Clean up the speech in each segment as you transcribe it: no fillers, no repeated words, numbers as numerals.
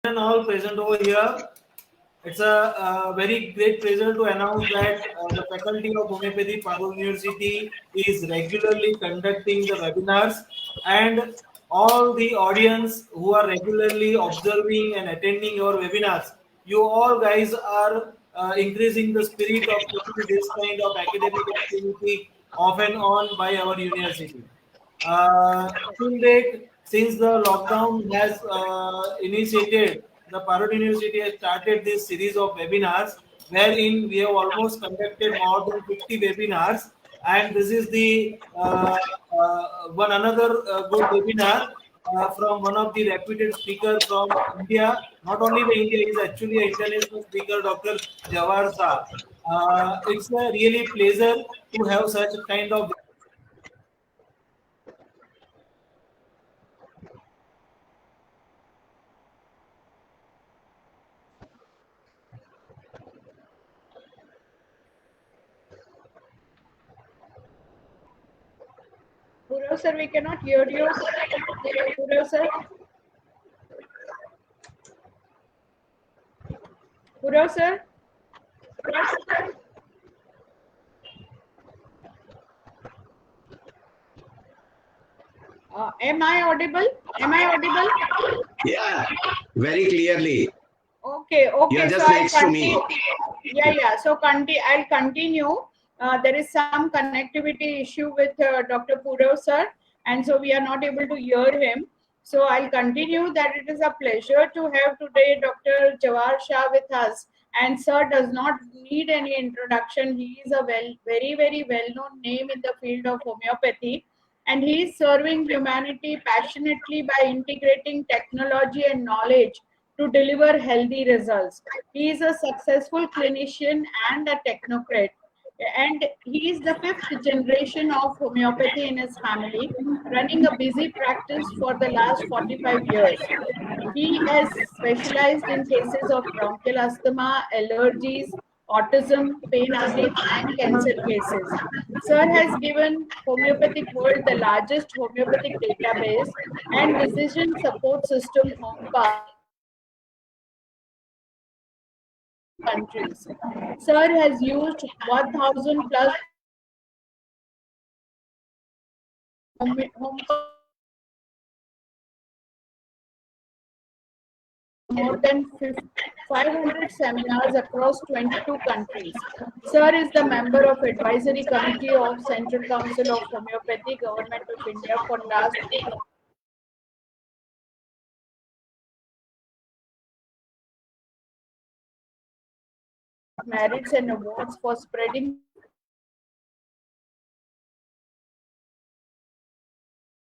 and all present over here. It's a very great pleasure to announce that the Faculty of Homeopathy, Parul University, is regularly conducting the webinars, and all the audience who are regularly observing and attending your webinars, you all guys are increasing the spirit of taking this kind of academic activity off and on by our university. Till date, since the lockdown has initiated, the Parrot University has started this series of webinars wherein we have almost conducted more than 50 webinars, and this is the one another good webinar from one of the reputed speaker from India. Not only the India, he is actually an international speaker, Dr. Jawahar Shah. It's a really pleasure to have such kind of Purav sir, we cannot hear you. Purav sir. Purav sir. Am I audible? Am I audible? Yeah, very clearly. Okay, okay. You're just so next to me. Yeah. So I'll continue. There is some connectivity issue with Dr. Purav sir, and so we are not able to hear him. So I'll continue that it is a pleasure to have today Dr. Jawahar Shah with us. And sir does not need any introduction. He is a very well-known name in the field of homeopathy, and he is serving humanity passionately by integrating technology and knowledge to deliver healthy results. He is a successful clinician and a technocrat, and he is the fifth generation of homeopathy in his family, running a busy practice for the last 45 years. He has specialized in cases of bronchial asthma, allergies, autism, pain addicts, and cancer cases. Sir has given homeopathic world the largest homeopathic database and decision support system HomePath countries. Sir has used 1,000 plus HomePath more than 500 seminars across 22 countries. Sir is the member of advisory committee of Central Council of Homeopathy, Government of India for last merits and awards for spreading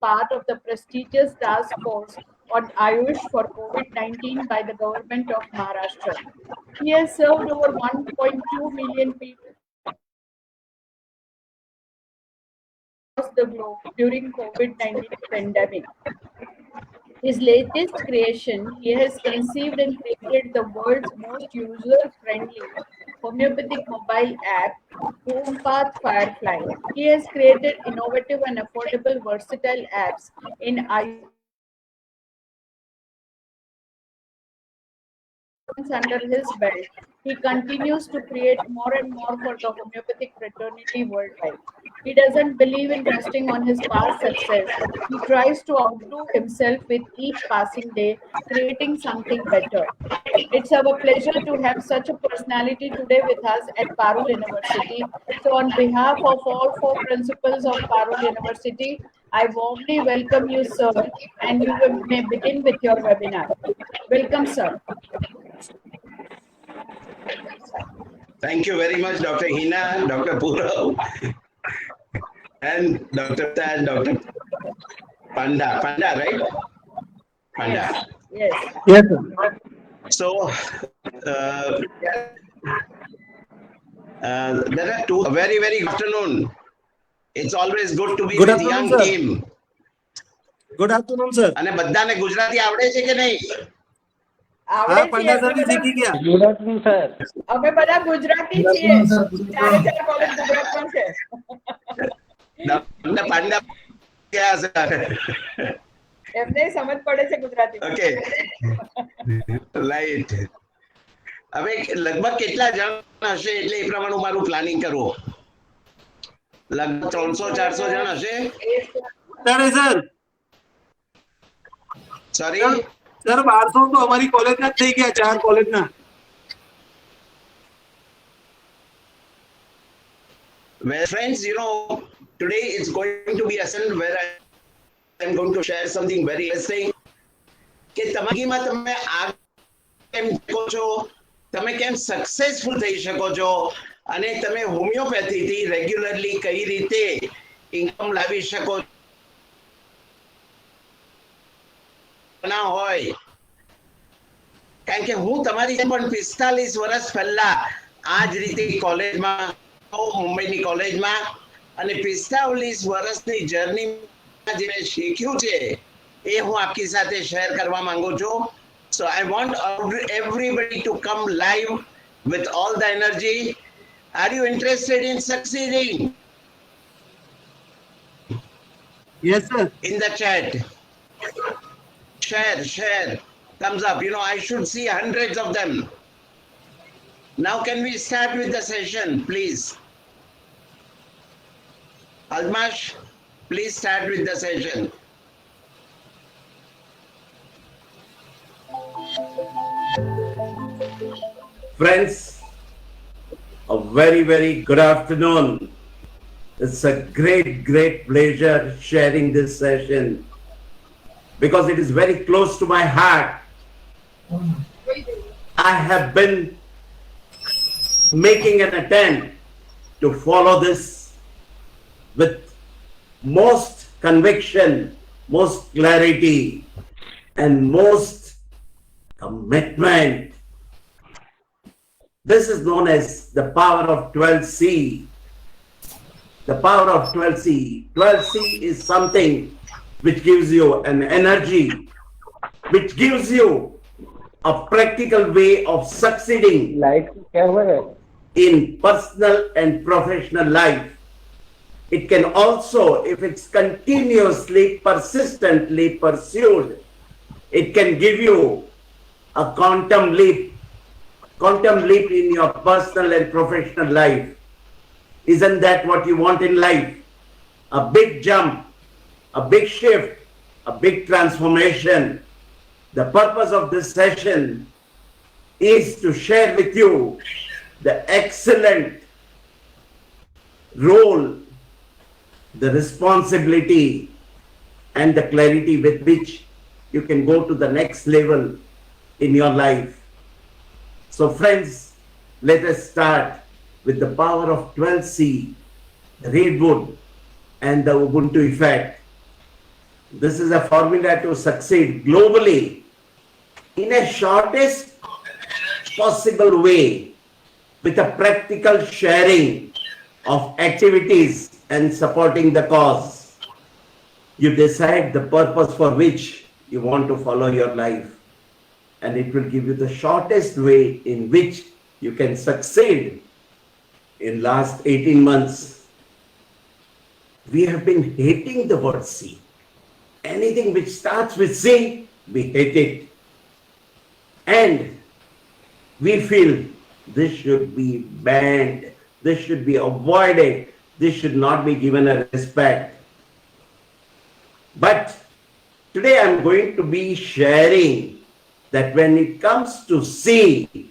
part of the prestigious task force on Ayush for COVID-19 by the government of Maharashtra. He has served over 1.2 million people across the globe during COVID-19 pandemic. His latest creation, he has conceived and created the world's most user-friendly homeopathic mobile app, HomePath Firefly. He has created innovative and affordable versatile apps in under his belt. He continues to create more and more for the homeopathic fraternity worldwide. He doesn't believe in resting on his past success. He tries to outdo himself with each passing day, creating something better. It's our pleasure to have such a personality today with us at Parul University. So, on behalf of all four principals of Parul University, I warmly welcome you, sir, and you may begin with your webinar. Welcome, sir. Thank you very much, Dr. Hina, Dr. Purav, and Dr. and Dr. Panda. Panda, right? Panda. Yes. Yes, sir. So, there are two. Very good afternoon. It's always good to be Good with afternoon, young sir. team. Good afternoon, sir. અને બધાને ગુજરાતી આવડે છે કે નહીં? હા, પંડા sir બી શીખી ગયા. Good afternoon, sir. અમે બધા ગુજરાતી છીએ. ચારે ચાર કોલેજ ગુજરાતમાં છે. તમને પાંડા ક્યાં છે? એમને સમજ પડે છે ગુજરાતી. Okay. રાઈટ. હવે લગભગ કેટલા જણ હશે એટલે એ પ્રમાણે મારું પ્લાનિંગ કરવું. લગભગ 300-400 જણ હશે. ત્યારે સર સોરી સર 1200 તો અમારી કોલેજના જ થઈ ગયા, 4 કોલેજના. Well, friends, you know, today is going to be a session where I am going to share something very interesting. કે તમારીમાં તમે આ કેમ શકો છો, તમે કેમ સક્સેસફુલ થઈ શકો છો, અને તમે હોમિયોપેથીથી રેગ્યુલરલી કઈ રીતે ઇન્કમ લાવી શકો ના હોય. કારણ કે હું તમારી પણ 45 વર્ષ પહેલા આ જ રીતે કોલેજમાં, મુંબઈની કોલેજમાં, અને 45 વર્ષની જર્ની જે મેં શીખ્યું છે એ હું આપકી સાથે શેર કરવા માંગુ છું. So I want everybody to come live with all the energy. Are you interested in succeeding? Yes, sir. In the chat. Share. Thumbs up. You know, I should see hundreds of them. Now can we start with the session, please? Almash, please start with the session. Friends, a very good afternoon. It's a great pleasure sharing this session because it is very close to my heart. I have been making an attempt to follow this with most conviction, most clarity, and most commitment. This is known as the power of 12C. The power of 12C. 12C is something which gives you an energy, which gives you a practical way of succeeding in personal and professional life. It can also, if it's continuously, persistently pursued, it can give you a quantum leap in your personal and professional life. Isn't that what you want in life? A big jump, a big shift, a big transformation. The purpose of this session is to share with you the excellent role, the responsibility, and the clarity with which you can go to the next level in your life. So friends, let us start with the power of 12C, the Redwood, and the Ubuntu effect. This is a formula to succeed globally in a shortest possible way with a practical sharing of activities and supporting the cause. You decide the purpose for which you want to follow your life, and it will give you the shortest way in which you can succeed. In last 18 months, we have been hating the word C. Anything which starts with C, we hate it. And we feel this should be banned, this should be avoided, this should not be given a respect. But today I'm going to be sharing that when it comes to C,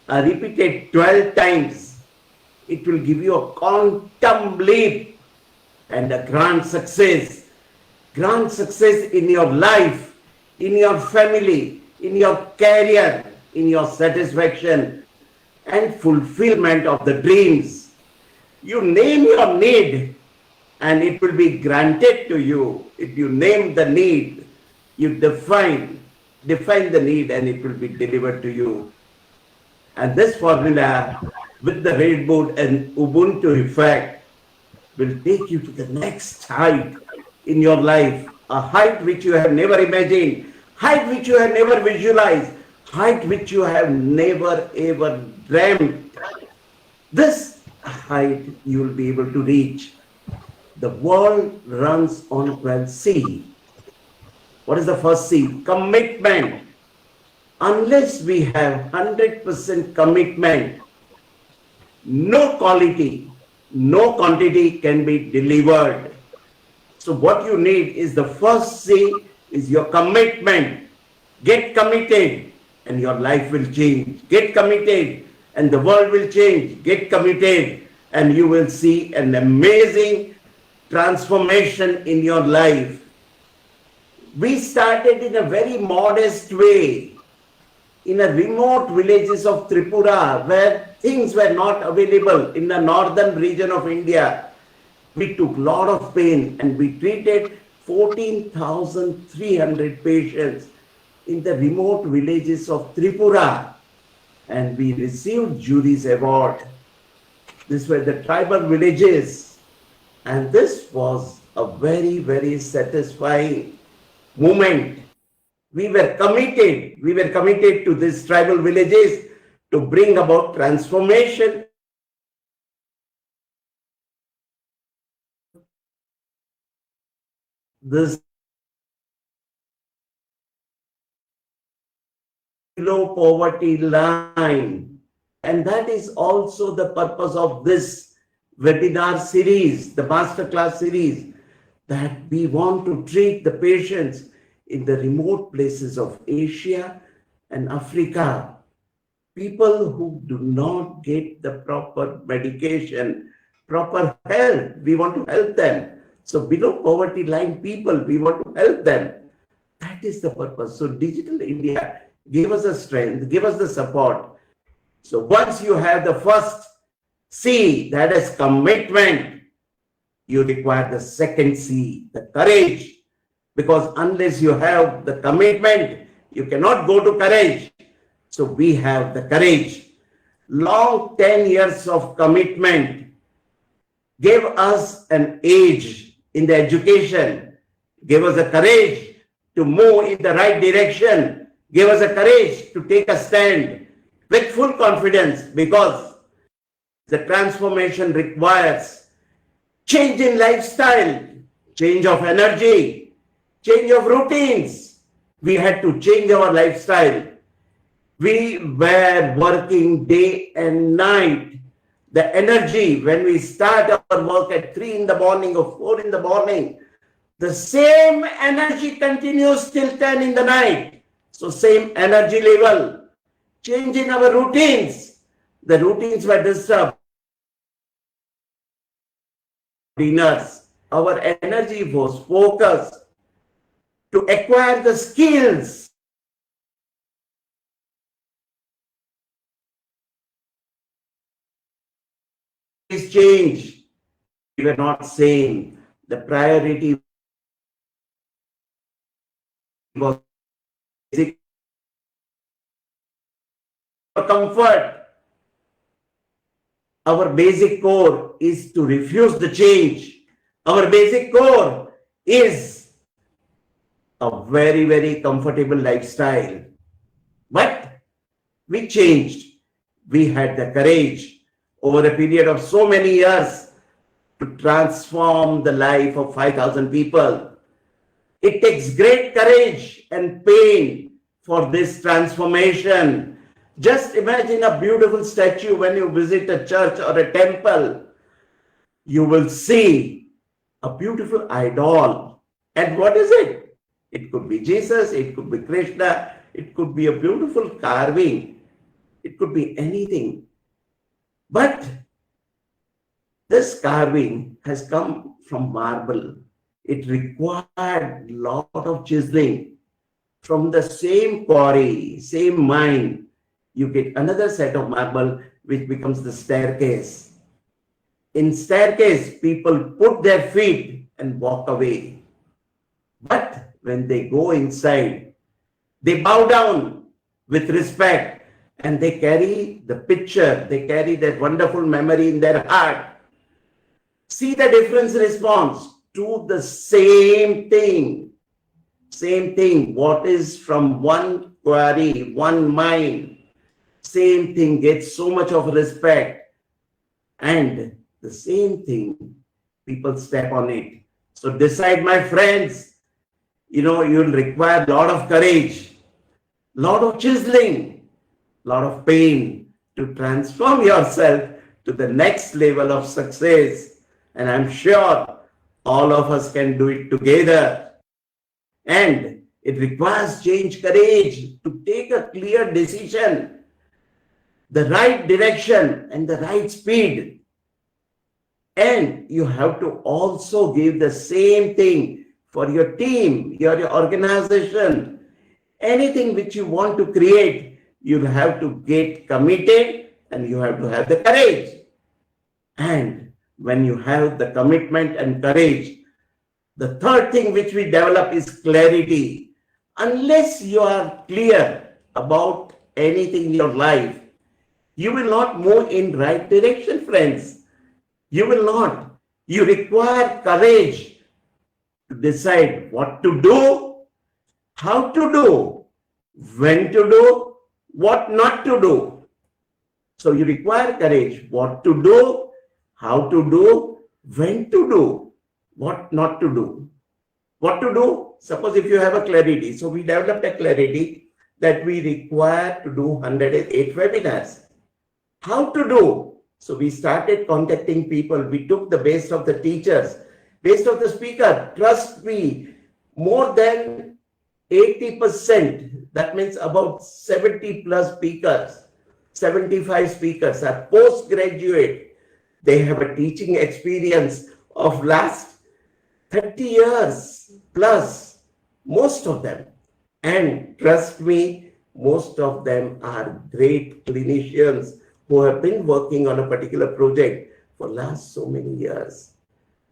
repeated 12 times, it will give you a quantum leap and a grand success in your life, in your family, in your career, in your satisfaction and fulfillment of the dreams. You name your need and it will be granted to you. If you name the need, you define the need and it will be delivered to you. And this formula with the Redwood and Ubuntu effect will take you to the next height in your life, a height which you have never imagined, height which you have never visualized, height which you have never ever dreamt. This height you will be able to reach. The world runs on 12C. What is the first C? Commitment. Unless we have 100% commitment, no quality, no quantity can be delivered. So what you need is the first C is your commitment. Get committed and your life will change. Get committed and the world will change. Get committed and you will see an amazing transformation in your life. We started in a very modest way in a remote villages of Tripura where things were not available in the northern region of India. We took a lot of pain and we treated 14,300 patients in the remote villages of Tripura and we received jury's award. These were the tribal villages and this was a very, very satisfying moment. We were committed to these tribal villages to bring about transformation. This below poverty line, and that is also the purpose of this webinar series, the masterclass series, that we want to treat the patients in the remote places of Asia and Africa, people who do not get the proper medication, proper health. We want to help them. So below poverty line people, we want to help them. That is the purpose. So Digital India give us the strength, give us the support. So once you have the first C, that is commitment, you require the second C, the courage. Because unless you have the commitment, you cannot go to courage. So we have the courage. Long 10 years of commitment gave us an age in the education, gave us the courage to move in the right direction, gave us the courage to take a stand with full confidence, because the transformation requires change in lifestyle, change of energy, change of routines. We had to change our lifestyle. We were working day and night. The energy, when we start our work at 3 in the morning or 4 in the morning, the same energy continues till 10 in the night. So same energy level. Change in our routines. The routines were disturbed. Dinners. Our energy was focused to acquire the skills. This change, we were not saying the priority was basic comfort. Our basic core is to refuse the change. Our basic core is a very, very comfortable lifestyle. But we changed. We had the courage over a period of so many years to transform the life of 5,000 people. It takes great courage and pain for this transformation. Just imagine a beautiful statue. When you visit a church or a temple, you will see a beautiful idol. And what is it? It could be Jesus, it could be Krishna, it could be a beautiful carving, it could be anything. But this carving has come from marble. It required a lot of chiseling. From the same quarry, same mine, you get another set of marble which becomes the staircase. In staircase, people put their feet and walk away. But when they go inside, they bow down with respect and they carry the picture, they carry that wonderful memory in their heart. See the difference response to the same thing. Same thing, what is from one quarry, one mine, same thing gets so much of respect. And the same thing, people step on it. So decide, my friends, you'll require a lot of courage. lot of chiseling, lot of pain to transform yourself to the next level of success. And I'm sure all of us can do it together. And it requires change, courage to take a clear decision, the right direction and the right speed. And you have to also give the same thing for your team, your organization, anything which you want to create. You have to get committed and you have to have the courage. And when you have the commitment and courage, the third thing which we develop is clarity. Unless you are clear about anything in your life, you will not move in right direction, friends. You will not. You require courage to decide what to do, how to do, when to do, what not to do. So you require courage, what to do, how to do, when to do, what not to do. What to do? Suppose if you have a clarity. So we developed a clarity that we require to do 108 webinars. How to do? So we started contacting people. We took the best of the teachers, best of the speaker. Trust me, more than 80%, that means about 70 plus speakers, 75 speakers are postgraduate. They have a teaching experience of last 30 years plus, most of them. And trust me, most of them are great clinicians who have been working on a particular project for last so many years.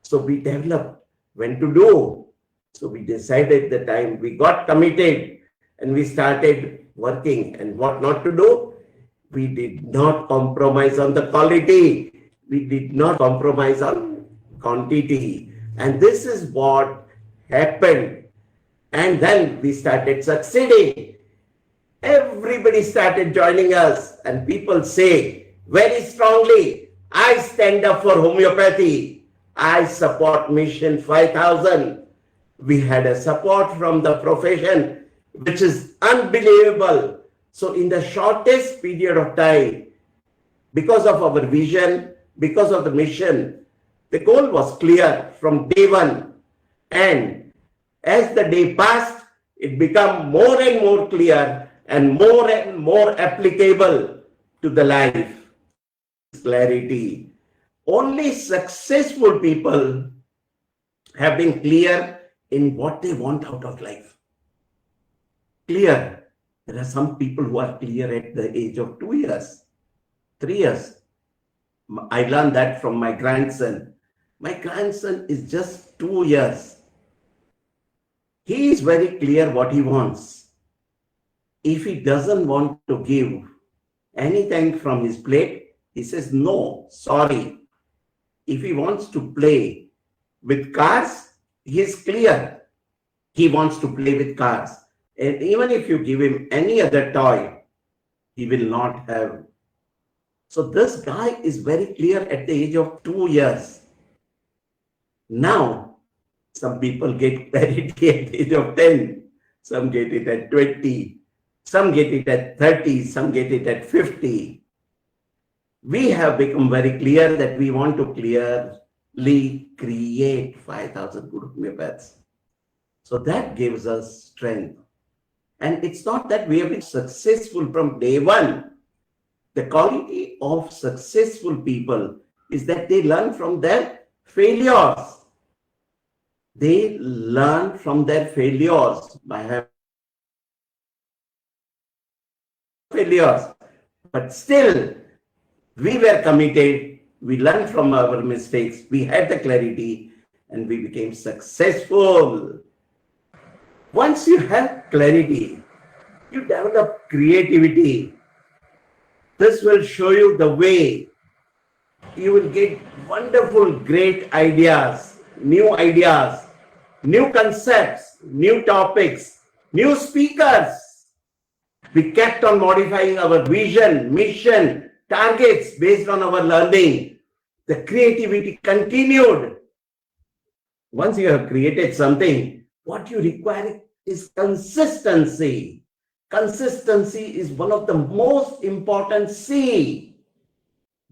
So we developed when to do. So we decided the time, we got committed and we started working. And what not to do? We did not compromise on the quality. We did not compromise on quantity. And this is what happened. And then we started succeeding. Everybody started joining us, and people say very strongly, I stand up for homeopathy. I support Mission 5000. We had a support from the profession, which is unbelievable. So in the shortest period of time, because of our vision, because of the mission, the goal was clear from day one. And as the day passed, it became more and more clear and more applicable to the life. Clarity. Only successful people have been clear in what they want out of life. Clear. There are some people who are clear at the age of 2 years, 3 years. I learned that from my grandson. My grandson is just 2 years. He is very clear what he wants. If he doesn't want to give anything from his plate, he says, no, sorry. If he wants to play with cars, he is clear. He wants to play with cars. And even if you give him any other toy, he will not have. So this guy is very clear at the age of 2 years. Now, some people get clarity at the age of 10. Some get it at 20. Some get it at 30. Some get it at 50. We have become very clear that we want to clearly create 5,000 good homeopaths. So that gives us strength. And it's not that we have been successful from day one. The quality of successful people is that they learn from their failures. They learn from their failures by having failures. But still, we were committed. We learned from our mistakes. We had the clarity and we became successful. Once you have clarity, you develop creativity. This will show you the way. You will get wonderful, great ideas, new concepts, new topics, new speakers. We kept on modifying our vision, mission, targets based on our learning. The creativity continued. Once you have created something, what you require is consistency. consistency is one of the most important C,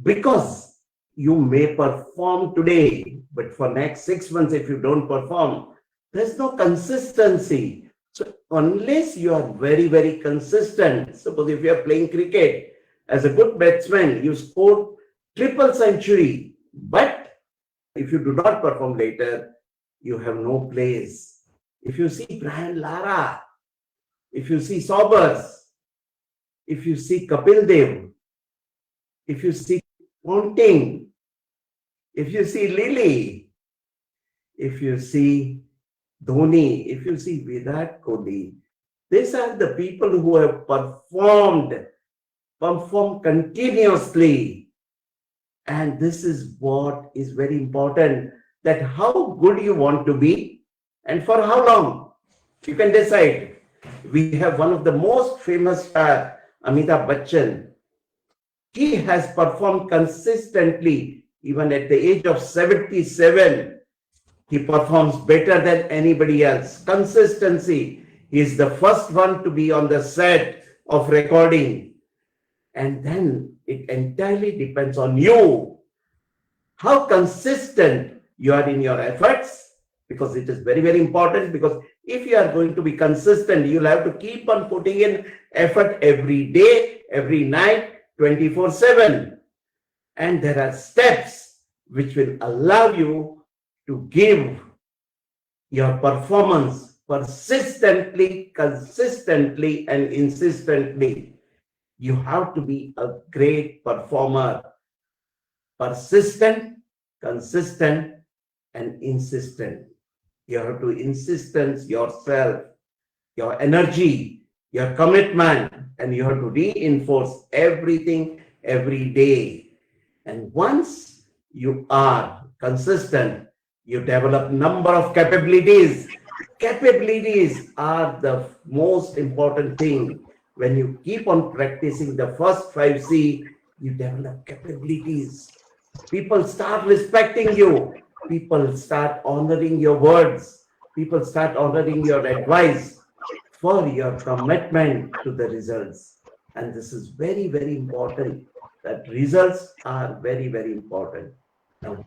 because you may perform today, but for next 6 months, if you don't perform, there's no consistency. So unless you are very, very consistent, suppose if you are playing cricket, as a good batsman, you scored triple century, but if you do not perform later, you have no place. If you see Brian Lara, if you see Sobers, if you see Kapil Dev, if you see Ponting, if you see Lily, if you see Dhoni, if you see Virat Kohli, these are the people who have performed continuously. And this is what is very important, that how good you want to be and for how long. You can decide. We have one of the most famous star, Amitabh Bachchan. He has performed consistently, even at the age of 77. He performs better than anybody else. Consistency. He is the first one to be on the set of recording. And then it entirely depends on you. How consistent you are in your efforts, because it is very, very important. Because if you are going to be consistent, you'll have to keep on putting in effort every day, every night, 24/7. And there are steps which will allow you to give your performance persistently, consistently, and insistently. You have to be a great performer. Persistent, consistent, and insistent. You have to insistence yourself, your energy, your commitment, and you have to reinforce everything every day. And once you are consistent, you develop number of capabilities. Capabilities are the most important thing. When you keep on practicing the first 5C, you develop capabilities. People start respecting you. People start honoring your words. People start honoring your advice for your commitment to the results. And this is very, very important. That results are very, very important. Now,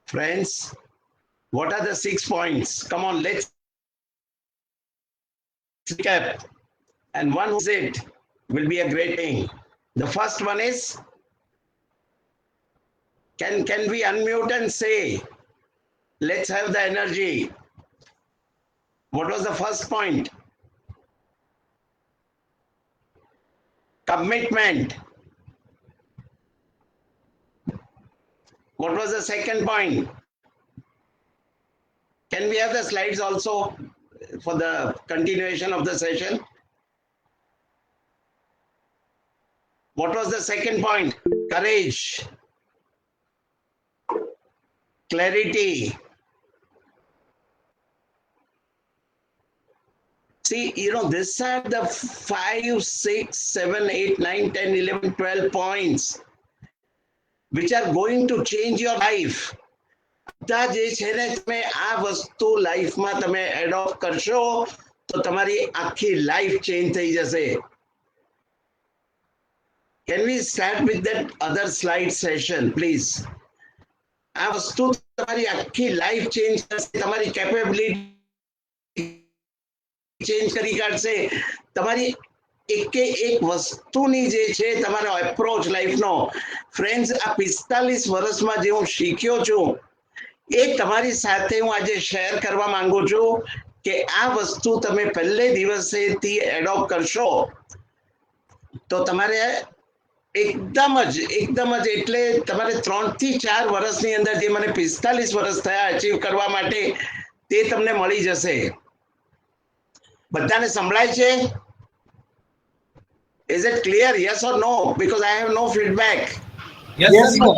Friends, what are the 6 points? Come on, let's recap. And one who says it will be a great thing. The first one is, can we unmute and say, let's have the energy. What was the first point? Commitment. What was the second point? Can we have the slides also for the continuation of the session? What was the second point? Courage, clarity. See, these are the 5, 6, 7, 8, 9, 10, 11, 12 points which are going to change your life. તમે આ વસ્તુ લાઈફમાં તમે adopt કરશો તો તમારી આખી life change થઈ જશે. Can we start with that other slide session, please? આ વસ્તુ તમારી આખી લાઈફ ચેન્જ કરશે, તમારી કેપેબિલિટી ચેન્જ કરી કાઢશે, તમારી એકે એક વસ્તુની જે છે તમારો એપ્રોચ લાઈફનો. ફ્રેન્ડ્સ, આ 45 વર્ષમાં જે હું શીખ્યો છું એ તમારી સાથે હું આજે શેર કરવા માંગુ છું કે આ વસ્તુ તમે પહેલે દિવસેથી એડોપ્ટ કરશો તો તમારે એકદમ જ એટલે તમારે 3 થી 4 વર્ષની અંદર જે મને 45 વર્ષ થયા અચીવ કરવા માટે તે તમને મળી જશે. બધાને સંભળાય છે? Is it clear? Yes or no? Because I have no feedback. Yes, sir.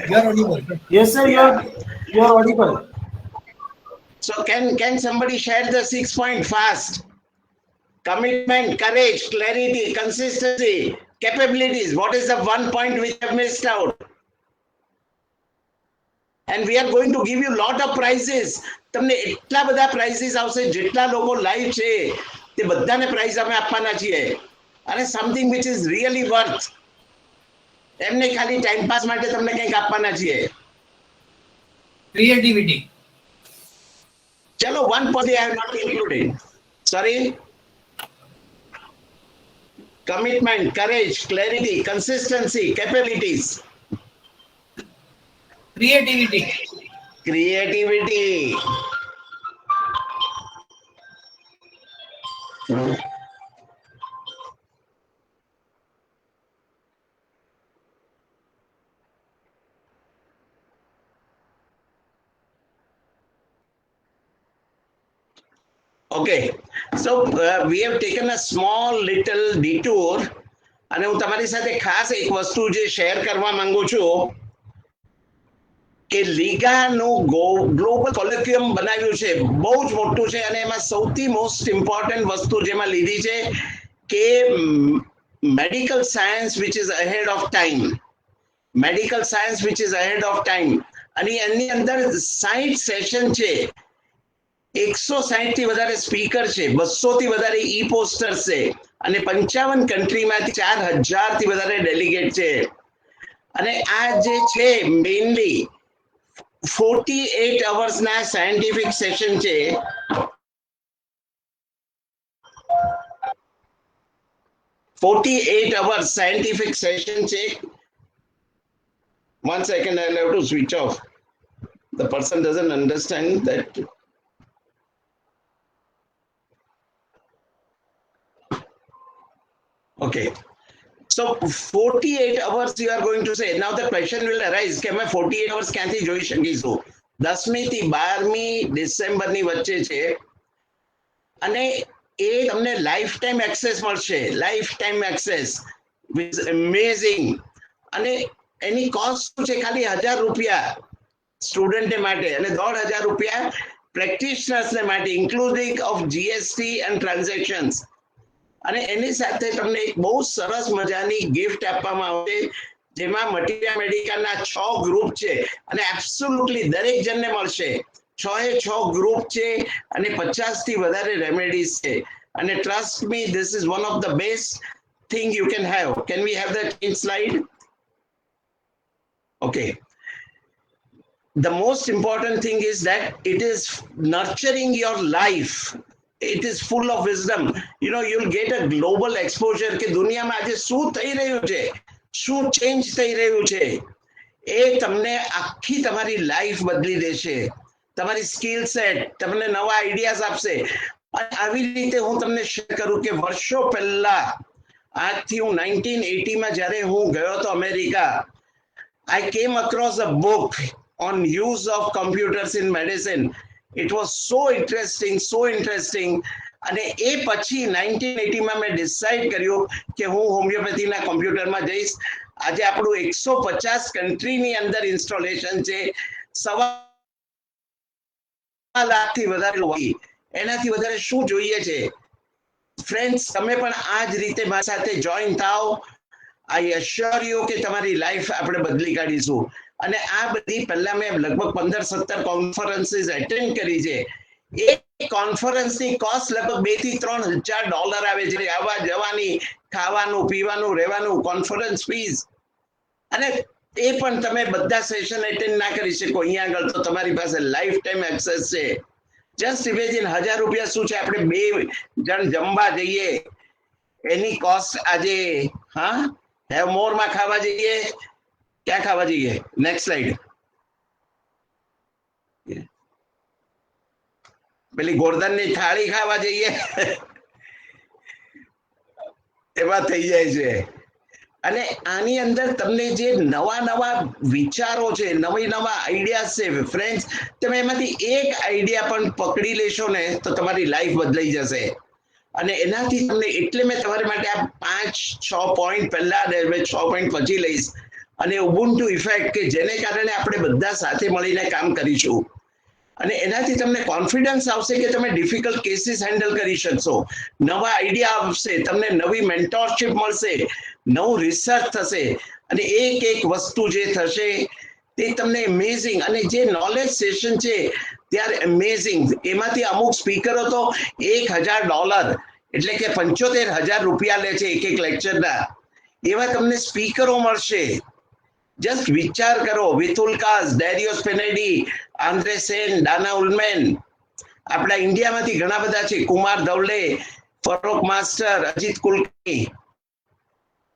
You are audible. Yes, sir. You are audible. So can somebody share the 6 point fast? Commitment, courage, clarity, consistency, capabilities. What is the one point which I have missed out? and we are going to give you lot of prizes. તમને એટલા બધા prizes આવશે, જેટલા લોકો live છે તે બધાને price અમે આપવાના છીએ, અને something which is really worth. એમને ખાલી ટાઈમ પાસ માટે તમને કંઈક આપવાના છીએ. Creativity. ચલો, one point I have not included. Sorry. Commitment, courage, clarity, consistency, capabilities. Creativity. Creativity. Okay, so we have taken a small little detour, અને હું તમારી સાથે ખાસ એક વસ્તુ જે શેર કરવા માંગુ છું કે લીગાનું ગ્લોબલ કોલેક્યુમ બનાવ્યું છે, બહુ જ મોટું છે, અને એમાં સૌથી મોસ્ટ ઇમ્પોર્ટન્ટ વસ્તુ જેમાં લીધી છે કે medical science which is ahead of time. Medical science which is ahead of time, અને એની અંદર 60 સેશન છે, 160 થી વધારે સ્પીકર છે, 200 થી વધારે ઈ પોસ્ટર્સ છે, અને 55 કન્ટ્રીમાંથી 4000 થી વધારે ડેલિગેટ છે. અને આ જે છે મેઇનલી 48 અવર્સના સાયન્ટિફિક સેશન છે. hours scientific session છે. One second, I'll have to switch off. The person doesn't understand that. Okay. So 48 hours you are going to say. Now the question will arise કે અમે 48 hours ક્યાંથી જોઈ શકીશું? 10મી થી 12મી ડિસેમ્બરની વચ્ચે છે, અને એ તમને લાઈફ ટાઈમ એક્સેસ મળશે. Life time access which is amazing. અને એની કોસ્ટ શું છે? ખાલી 1000 રૂપિયા સ્ટુડન્ટને માટે, અને 1500 રૂપિયા પ્રેક્ટિશનર્સને માટે, including of GST and transactions. અને એની સાથે તમને એક બહુ સરસ મજાની ગિફ્ટ આપવામાં આવશે, જેમાં મટીરિયા મેડિકાના 6 ગ્રુપ છે, અને એબ્સોલ્યુટલી દરેક જણને મળશે. 6 ગ્રુપ છે, અને 50 થી વધારે રેમેડીઝ છે. અને trust me, this is one of the best thing you can have. Can we have that in slide? Okay. The most important thing is that it is nurturing your life. It is full of wisdom. You know, you'll get a global exposure કે દુનિયામાં આજે શું થઈ રહ્યું છે, શું change થઈ રહ્યું છે. એ તમને આખી તમારી લાઈફ બદલી દેશે. તમારી સ્કિલ સેટ તમને નવા આઈડિયાઝ આપશે. અને આવી રીતે હું તમને શેર કરું કે વર્ષો પહેલા, આજથી હું 1980માં જ્યારે હું ગયો હતો America, I came across a book on use of computers in medicine. It was so interesting. અને એ પછી 1980માં મેં ડિસાઇડ કર્યું કે હું હોમિયોપેથીના કોમ્પ્યુટરમાં જઈશ. આજે આપણું 150 કન્ટ્રીની અંદર ઇન્સ્ટોલેશન છે, 1.25 લાખથી વધારે હોય. એનાથી વધારે શું જોઈએ છે? ફ્રેન્ડ્સ, તમે પણ આ જ રીતે મારી સાથે જોઈન થાઓ. I assure you કે તમારી લાઈફ આપણે બદલી કાઢીશું. અને આ બધી પહેલા મેં લગભગ 15-17 કોન્ફરન્સીસ એટેન્ડ કરી છે. એક કોન્ફરન્સની કોસ્ટ લગભગ $2,000 થી $3,000 આવે છે. આવવા જવાની, ખાવાનું, પીવાનું, રહેવાનું, કોન્ફરન્સ ફીસ. અને એ પણ તમે બધા સેશન એટેન્ડ ના કરી શકો અહીંયા આગળ, તો તમારી પાસે લાઈફ ટાઈમ એક્સેસ છે. જસ્ટ ઇમેજિન, 1000 રૂપિયા શું છે? આપણે 2 જણ જમવા જઈએ, એની કોસ્ટ આજે, હા, હેવ મોરમાં ખાવા જઈએ, ક્યાં ખાવા જઈએ? Next slide. પેલી ગોરધનની થાળી ખાવા જઈએ, એવા થઈ જાય છે. અને આની અંદર તમને જે નવા વિચારો છે, નવા આઈડિયાઝ છે, ફ્રેન્ડ્સ, તમે એમાંથી એક આઈડિયા પણ પકડી લેશો ને તો તમારી લાઈફ બદલાઈ જશે. અને એનાથી તમને, એટલે મેં તમારી માટે આ 5-6 પોઈન્ટ પહેલા અને 6 પોઈન્ટ પછી લઈશ. અને ઉબુન્ટુ ઇફેક્ટ કે જેને કારણે આપણે બધા સાથે મળીને કામ કરીશું. અને એનાથી તમને કોન્ફિડન્સ આવશે કે તમે ડિફિકલ્ટ કેસીસ હેન્ડલ કરી શકશો. નવા આઈડિયા આવશે, તમને નવી મેન્ટોરશિપ મળશે, નવું રિસર્ચ થશે. અને એક વસ્તુ જે થશે તે તમને અમેઝિંગ, અને જે નોલેજ સેશન છે તે આર અમેઝિંગ. એમાંથી અમુક સ્પીકરો તો $1,000 એટલે કે 75,000 રૂપિયા લે છે એક લેક્ચરના. એવા તમને સ્પીકરો મળશે. જસ્ટ વિચાર કરો, વિથુલ કાસ, ડેરિયો સ્પેનેડી, આંદ્રે સેન, ડાના ઉલ્મેન, આપણા ઇન્ડિયામાંથી ઘણા બધા છે, કુમાર ધવલે, ફરોક માસ્ટર, અજીત કુલકર્ણી.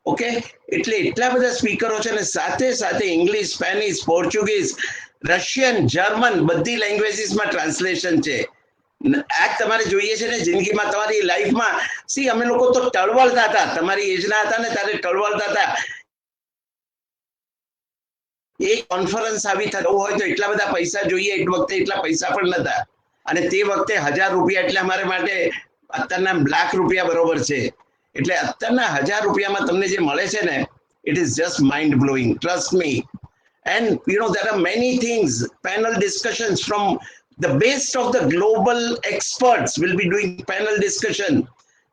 ઓકે, એટલે એટલા બધા સ્પીકરો છે, ને સાથે સાથે English, Spanish, Portuguese, Russian, German બધી લેંગ્વેજીસમાં ટ્રાન્સલેશન છે. આ તમારે જોઈએ છે ને જિંદગીમાં, તમારી લાઈફમાં. સી, અમે લોકો તો ટળવળતા હતા, તમારી એજના હતા ને ત્યારે ટળવળતા હતા. એક કોન્ફરન્સ આવી થતું હોય તો એટલા બધા પૈસા જોઈએ, એ વખતે એટલા પૈસા પણ નતા, અને તે વખતે 1000 રૂપિયા એટલે અમારે માટે અત્યારના લાખ રૂપિયા બરોબર છે. એટલે અત્યારના 1000 રૂપિયામાં તમને જે મળે છે ને, it is just mind blowing, trust me. And there are many things, panel discussions from the best of the global experts will be doing panel discussion.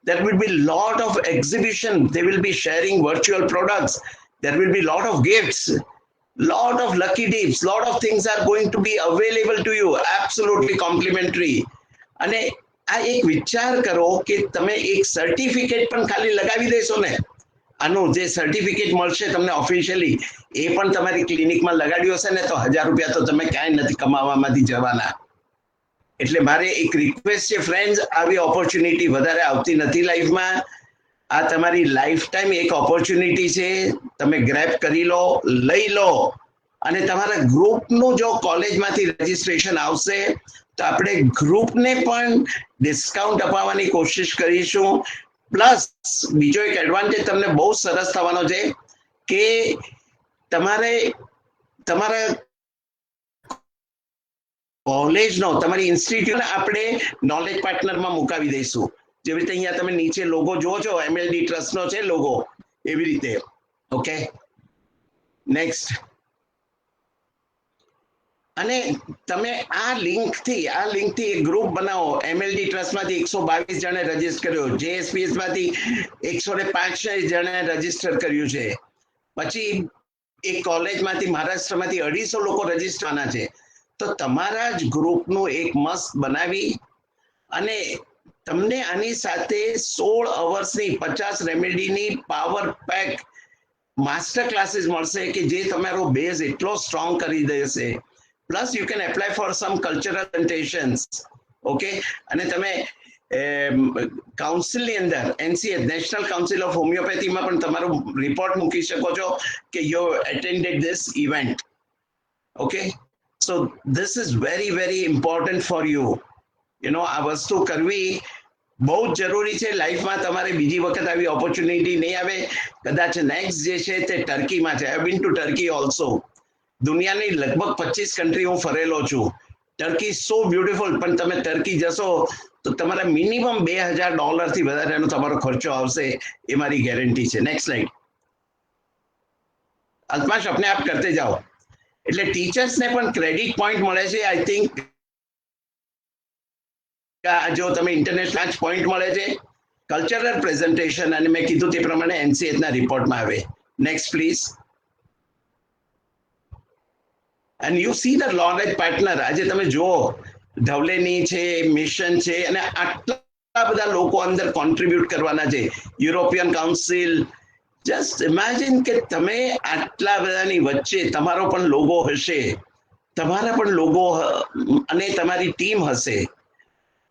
There will be lot of exhibition, they will be sharing virtual products, there will be lot of gifts, lot of lucky dips, lot of things are going to be available to you, absolutely complimentary. અને આ એક વિચાર કરો કે તમે એક certificate પણ ખાલી લગાવી દેશો ને, આનું જે સર્ટિફિકેટ મળશે તમને ઓફિશિયલી, એ પણ તમારી ક્લિનિકમાં લગાડ્યું હશે ને, તો 1000 રૂપિયા તો તમે ક્યાંય નથી કમાવામાંથી જવાના. એટલે મારે એક રિક્વેસ્ટ છે ફ્રેન્ડ્સ, આવી ઓપોર્ચ્યુનિટી વધારે આવતી નથી લાઈફમાં. આ તમારી લાઈફ ટાઈમ એક ઓપોર્ચ્યુનિટી છે, તમે ગ્રેબ કરી લો, લઈ લો. અને તમારા ગ્રુપનું જો કોલેજમાંથી રજીસ્ટ્રેશન આવશે તો આપણે ગ્રુપને પણ ડિસ્કાઉન્ટ અપાવવાની કોશિશ કરીશું. પ્લસ બીજો એક એડવાન્ટેજ તમને બહુ સરસ થવાનો છે કે તમારે તમારા કોલેજનો, તમારી ઇન્સ્ટિટ્યૂટ આપણે નોલેજ પાર્ટનરમાં મુકાવી દઈશું. જેવી રીતે અહીંયા તમે નીચે લોગો જુઓ છો, MLD ટ્રસ્ટનો છે લોગો, એવી રીતે. Okay, next. અને તમે આ લિંકથી એક ગ્રુપ બનાવો. MLD ટ્રસ્ટમાંથી 122 જણે રજીસ્ટર કર્યો, JSPS માંથી 105 જણે રજીસ્ટર કર્યું છે. પછી એક કોલેજમાંથી, મહારાષ્ટ્રમાંથી 250 લોકો રજીસ્ટરના છે. તો તમારા જ ગ્રુપનું એક મસ્ત બનાવી, અને તમને આની સાથે 16 અવર્સની 50 રેમેડીની પાવર પેક માસ્ટર ક્લાસીસ મળશે કે જે તમારો બેઝ એટલો સ્ટ્રોંગ કરી દેશે. Plus you can apply for some cultural presentations. Okay, અને તમે કાઉન્સિલની અંદર, NCH, નેશનલ કાઉન્સિલ ઓફ હોમિયોપેથીમાં પણ તમારો રિપોર્ટ મૂકી શકો છો કે you attended this event. Okay, so this is very very important for you. આ વસ્તુ કરવી બહુ જ જરૂરી છે લાઈફમાં. તમારે બીજી વખત આવી ઓપોર્ચ્યુનિટી નહીં આવે. કદાચ નેક્સ્ટ જે છે તે ટર્કીમાં છે. આઈ બીન ટુ ટર્કી ઓલ્સો. દુનિયાની લગભગ 25 કન્ટ્રી હું ફરેલો છું. ટર્કી સો બ્યુટીફુલ, પણ તમે ટર્કી જશો તો તમારા મિનિમમ $2,000 થી વધારેનો તમારો ખર્ચો આવશે, એ મારી ગેરંટી છે. Next slide. અલ્પમાશ अपने आप करते जाओ. એટલે ટીચર્સને પણ ક્રેડિટ પોઈન્ટ મળે છે. આઈ થિંક જો તમે ઇન્ટરનેશનલ પોઈન્ટ મળે છે, કલ્ચરલ પ્રેઝન્ટેશન, અને મેં કીધું તે પ્રમાણે NCH ના રિપોર્ટમાં આવે. Next please. and you see the knowledge partner. આજે તમે જુઓ, ધવલેની છે, મિશન છે, અને આટલા બધા લોકો અંદર કોન્ટ્રીબ્યુટ કરવાના છે. યુરોપિયન કાઉન્સિલ, જસ્ટ ઇમેજિન કે તમે આટલા બધાની વચ્ચે તમારો પણ લોગો હશે, તમારા પણ લોગો અને તમારી ટીમ હશે.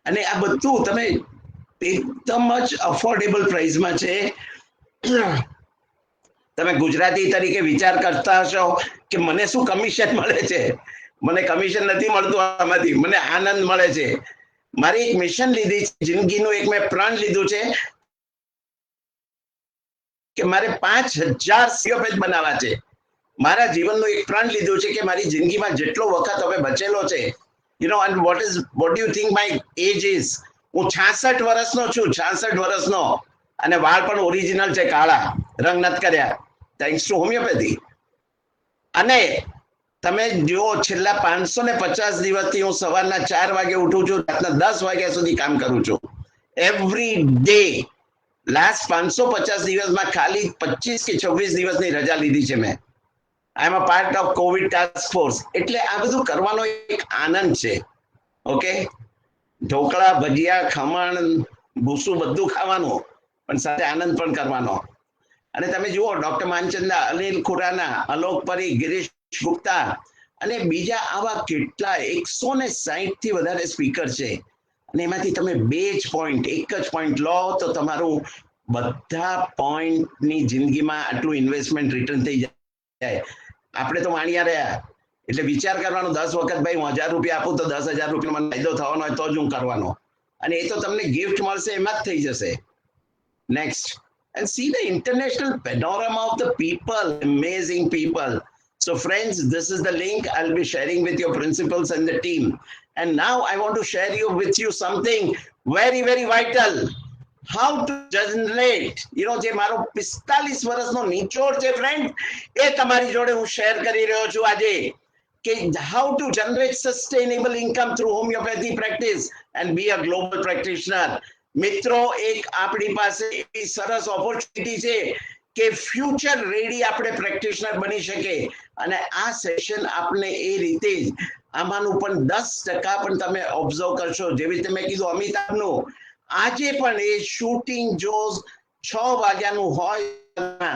અને આ બધું તમે એકદમ જ અફોર્ડેબલ પ્રાઇસમાં છે. તમે ગુજરાતી તરીકે વિચાર કરતા હશો કે મને શું કમિશન મળે છે. મને કમિશન નથી મળતું આમાંથી, મને આનંદ મળે છે. મારી એક મિશન લીધી છે, જિંદગીનું એક મેં પ્રણ લીધું છે કે મારે 5000 સિયોપેજ બનાવવા છે. મારા જીવનનું એક પ્રણ લીધું છે કે મારી જિંદગીમાં જેટલો વખત હવે બચેલો છે, and what do you think my age is? હું 66 વર્ષનો છું, 66 વર્ષનો, અને વાળ પણ ઓરિજિનલ છે, કાળા, રંગ નથી કર્યા, થેન્ક્સ ટુ હોમિયોપેથી. અને તમે જો છેલ્લા 550 દિવસથી હું સવારના 4 વાગે ઉઠું છું, રાતના 10 વાગ્યા સુધી કામ કરું છું, એવરી ડે. લાસ્ટ 550 દિવસમાં ખાલી 25 કે 26 દિવસની રજા લીધી છે મેં. I am a part of Covid task force. એટલે આ બધું કરવાનો એક આનંદ છે. ઓકે, ઢોકળા, ભજીયા, ખમણ, ભૂસું બધું ખાવાનું, પણ સાથે આનંદ પણ કરવાનો. અને તમે જુઓ ડોક્ટર માનચંદા, અનિલ ખુરાના, અલોક પરી, ગિરીશ ગુપ્તા અને બીજા આવા કેટલા 160 થી વધારે સ્પીકર છે. અને એમાંથી તમે બે જ પોઈન્ટ, એક જ પોઈન્ટ લો તો તમારું બધા પોઈન્ટની જિંદગીમાં આટલું ઇન્વેસ્ટમેન્ટ રિટર્ન થઈ જાય. આપણે તો માણ્યા રહ્યા. એટલે વિચાર કરવાનો 10 વખત, ભાઈ હું 1000 રૂપિયા આપું તો 10,000 રૂપિયા મને ફાયદો થવાનો હોય તો જ હું કરવાનો. અને એ તો તમને ગિફ્ટ મળશે એમાં જ થઈ જશે. Next. And see the international panorama of the people, amazing people. So friends, this is the link I'll be sharing with your principals and the team. And now I want to share with you something very, very vital. How to generate, જે મારો 45 વર્ષનો નિચોડ છે friend, એ તમારી જોડે હું share કરી રહ્યો છું આજે, કે how to generate sustainable income through homeopathy practice and be a global practitioner. મિત્રો, એક આપણી પાસે એવી સરસ ઓપોર્ચ્યુનિટી છે કે ફ્યુચર રેડી આપણે પ્રેક્ટિશનર બની શકે. અને આ સેશન આપણે એ રીતે જ આમાંનું પણ 10% પણ તમે ઓબ્ઝર્વ કરશો. જેવી રીતે મેં કીધું અમિતાભનું, આજે પણ એ શૂટિંગ જો 6 વાગ્યાનું હોય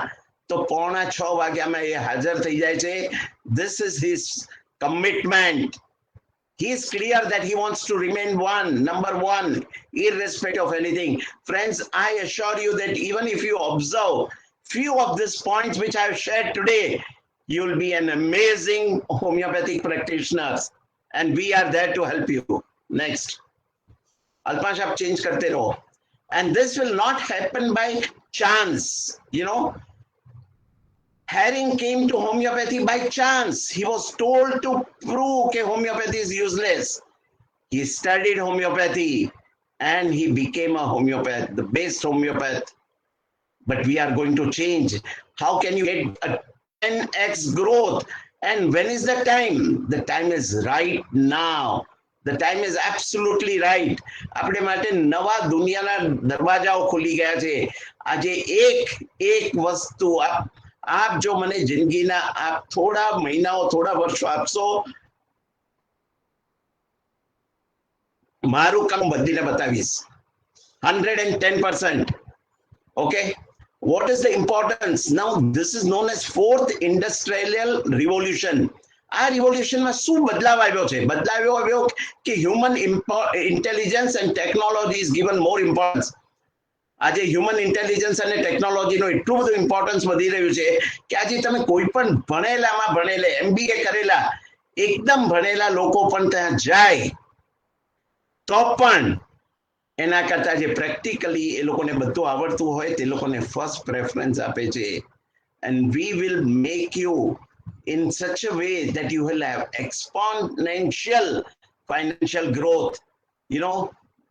તો 5:45 વાગ્યામાં એ હાજર થઈ જાય છે. This is his commitment. He is clear that he wants to remain number one, irrespective of anything. Friends, I assure you that even if you observe few of these points which I have shared today, you will be an amazing homeopathic practitioner, and we are there to help you. Next. Alpash, aap change karte raho. And this will not happen by chance, Haring came to homeopathy by chance. He was told to prove that homeopathy is useless. He studied homeopathy and he became a homeopath, the best homeopath. But we are going to change. How can you get a 10x growth? And when is the time? The time is right now. The time is absolutely right. આપણે માટે નવા દુનિયાના દરવાજાઓ ખુલી ગયા છે. આજે એક વસ્તુ આપ જો મને જિંદગીના આપ થોડા મહિનાઓ, થોડા વર્ષો આપશો, મારું કામ બદલીને બતાવીશ. 110%. Okay. What is the importance? Now this is known as 4th industrial revolution. આ રિવોલ્યુશનમાં શું બદલાવ આવ્યો છે? બદલાવ આવ્યો કે human intelligence and technology is given more importance. આજે હ્યુમન ઇન્ટેલિજન્સ અને ટેકનોલોજીનો એટલું બધું ઇમ્પોર્ટન્સ વધી રહ્યું છે કે આજે તમે કોઈ પણ ભણેલા MBA કરેલા, એકદમ ભણેલા લોકો પણ ત્યાં જાય તો પણ એના કરતા જે પ્રેક્ટિકલી એ લોકોને બધું આવડતું હોય તે લોકોને ફર્સ્ટ પ્રેફરન્સ આપે છે. And we will make you in such a way that you will have exponential financial growth.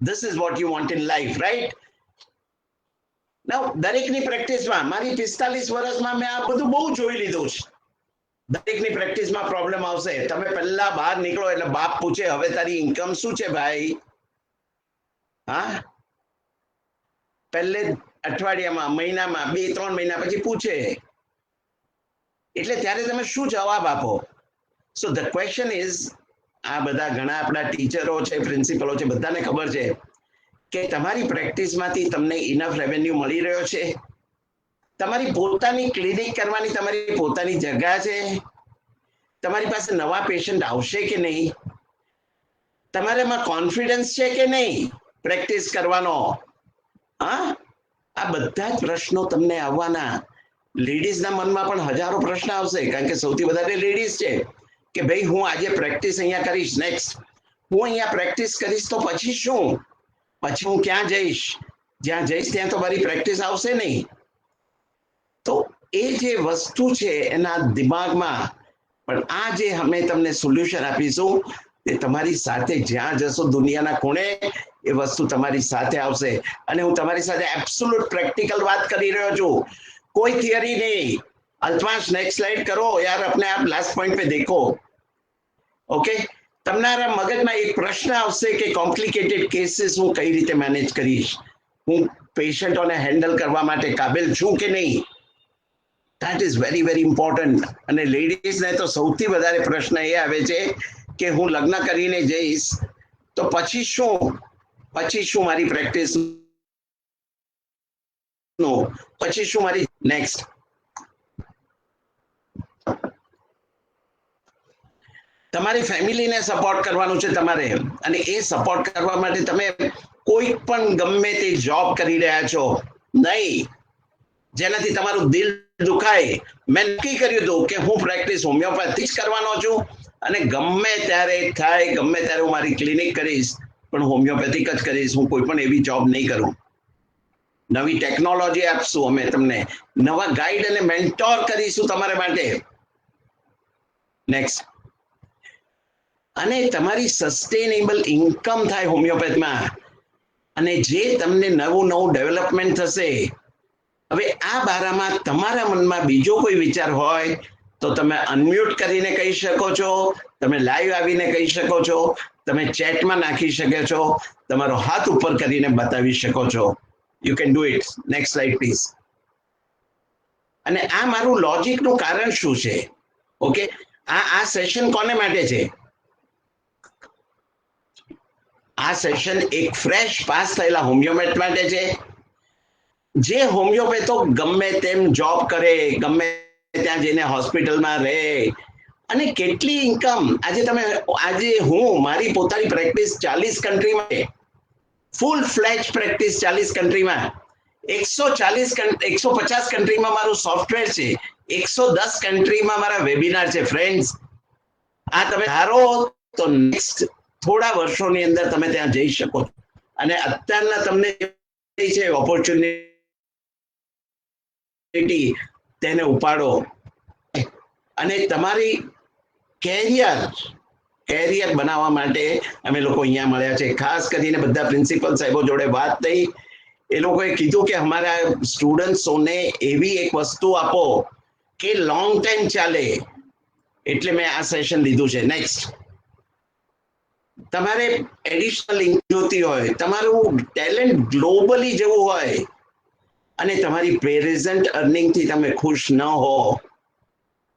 This is what you want in life, right? Now, દરેકની પ્રેક્ટિસમાં, મારી 45 વર્ષમાં મેં આ બધું બહુ જોઈ લીધું છે. દરેકની પ્રેક્ટિસમાં પ્રોબ્લેમ આવશે. તમે પહેલા બહાર નીકળો એટલે બાપ પૂછે, હવે તારી ઇન્કમ શું છે ભાઈ? પહેલે અઠવાડિયામાં, મહિનામાં, 2-3 મહિના પછી પૂછે. એટલે ત્યારે તમે શું જવાબ આપો? સો ધ ક્વેશ્ચન ઇઝ, આ બધા ઘણા આપણા ટીચરો છે, પ્રિન્સિપલો છે, બધાને ખબર છે કે તમારી પ્રેક્ટિસમાંથી તમને ઇનફ રેવન્યુ મળી રહ્યો છે? તમારી પોતાની ક્લિનિક કરવાની તમારી પોતાની જગ્યા છે? તમારી પાસે નવા પેશન્ટ આવશે કે નહીં? તમારામાં કોન્ફિડન્સ છે કે નહીં પ્રેક્ટિસ કરવાનો? આ બધા જ પ્રશ્નો તમને આવવાના. લેડીઝના મનમાં પણ હજારો પ્રશ્ન આવશે, કારણ કે સૌથી વધારે લેડીઝ છે કે ભાઈ હું આજે પ્રેક્ટિસ અહીંયા કરીશ, નેક્સ્ટ હું અહીંયા પ્રેક્ટિસ કરીશ તો પછી શું? પછી હું ક્યાં જઈશ? જ્યાં જઈશ ત્યાં તો મારી પ્રેક્ટિસ આવશે નહીં. તો એ જે વસ્તુ છે એના દિમાગમાં, પણ આ જે અમે તમને સોલ્યુશન આપીશું તે તમારી સાથે જ્યાં જશો દુનિયાના ખૂણે એ વસ્તુ તમારી સાથે આવશે. અને હું તમારી સાથે એબ્સોલ્યુટ પ્રેક્ટિકલ વાત કરી રહ્યો છું, कोई थियरी नहीं. अल्पांश नेक्स्ट स्लाइड करो यार, अपने आप लास्ट पॉइंट पे देखो. ओके, તમારા મગજમાં એક પ્રશ્ન આવશે કે કોમ્પ્લિકેટેડ કેસીસ હું કઈ રીતે મેનેજ કરીશ? હું પેશન્ટોને હેન્ડલ કરવા માટે કાબિલ છું કે નહીં? That is very very important. અને લેડીઝને તો સૌથી વધારે પ્રશ્ન એ આવે છે કે હું લગ્ન કરીને જઈશ તો પછી શું મારી પ્રેક્ટિસ નું, પછી શું મારી નેક્સ્ટ. તમારી ફેમિલીને સપોર્ટ કરવાનું છે તમારે, અને એ સપોર્ટ કરવા માટે તમે કોઈ પણ ગમે તે જોબ કરી રહ્યા છો નહીં જેનાથી તમારું દિલ દુખાય. મેં નક્કી કર્યું હતું કે હું પ્રેક્ટિસ હોમિયોપેથી જ કરવાનો છું, અને ગમે ત્યારે થાય ગમે ત્યારે હું મારી ક્લિનિક કરીશ, પણ હોમિયોપેથિક જ કરીશ. હું કોઈ પણ એવી જોબ નહીં કરું. નવી ટેકનોલોજી આપશું અમે તમને, નવા ગાઈડ અને મેન્ટોર કરીશું તમારા માટે. નેક્સ્ટ. અને તમારી સસ્ટેનેબલ ઇન્કમ થાય હોમિયોપેથમાં, અને જે તમને નવું ડેવલપમેન્ટ થશે. હવે આ બારામાં તમારા મનમાં બીજો કોઈ વિચાર હોય તો તમે અનમ્યુટ કરીને કહી શકો છો, તમે લાઈવ આવીને કહી શકો છો, તમે ચેટમાં નાખી શકો છો, તમારો હાથ ઉપર કરીને બતાવી શકો છો. You can do it. Next slide please. અને આ મારું લોજિકનું કારણ શું છે? ઓકે, આ સેશન કોને માટે છે? આ સેશન એક ફ્રેશ પાસ થયેલા હોમિયોપેથ માટે છે, જે હોમિયોપેથો ગમે તેમ જોબ કરે, ગમે ત્યાં જઈને હોસ્પિટલમાં રહે, અને કેટલી ઇન્કમ. આજે હું મારી પોતાની પ્રેક્ટિસ 40 કન્ટ્રીમાં, ફૂલ ફ્લેજ પ્રેક્ટિસ 40 કન્ટ્રીમાં, 150 કન્ટ્રીમાં મારું સોફ્ટવેર છે, 110 કન્ટ્રીમાં મારા વેબિનાર છે. ફ્રેન્ડ્સ, આ તમે ધારો તો નેક્સ્ટ થોડા વર્ષોની અંદર તમે ત્યાં જઈ શકો. અને અત્યારના તમને છે ઓપોર્ચ્યુનિટી, તેને ઉપાડો અને તમારી કેરિયર બનાવવા માટે અમે લોકો અહીંયા મળ્યા છે. ખાસ કરીને બધા પ્રિન્સિપલ સાહેબો જોડે વાત થઈ. એ લોકોએ કીધું કે અમારા સ્ટુડન્ટ્સોને એવી એક વસ્તુ આપો કે લોંગ ટાઈમ ચાલે, એટલે મેં આ સેશન લીધું છે. નેક્સ્ટ. તમારે એડિશનલ લિંક જોતી હોય, તમારું ટેલેન્ટ ગ્લોબલી જવું હોય, અને તમારી પ્રેઝન્ટ અર્નિંગ થી તમે ખુશ ન હો,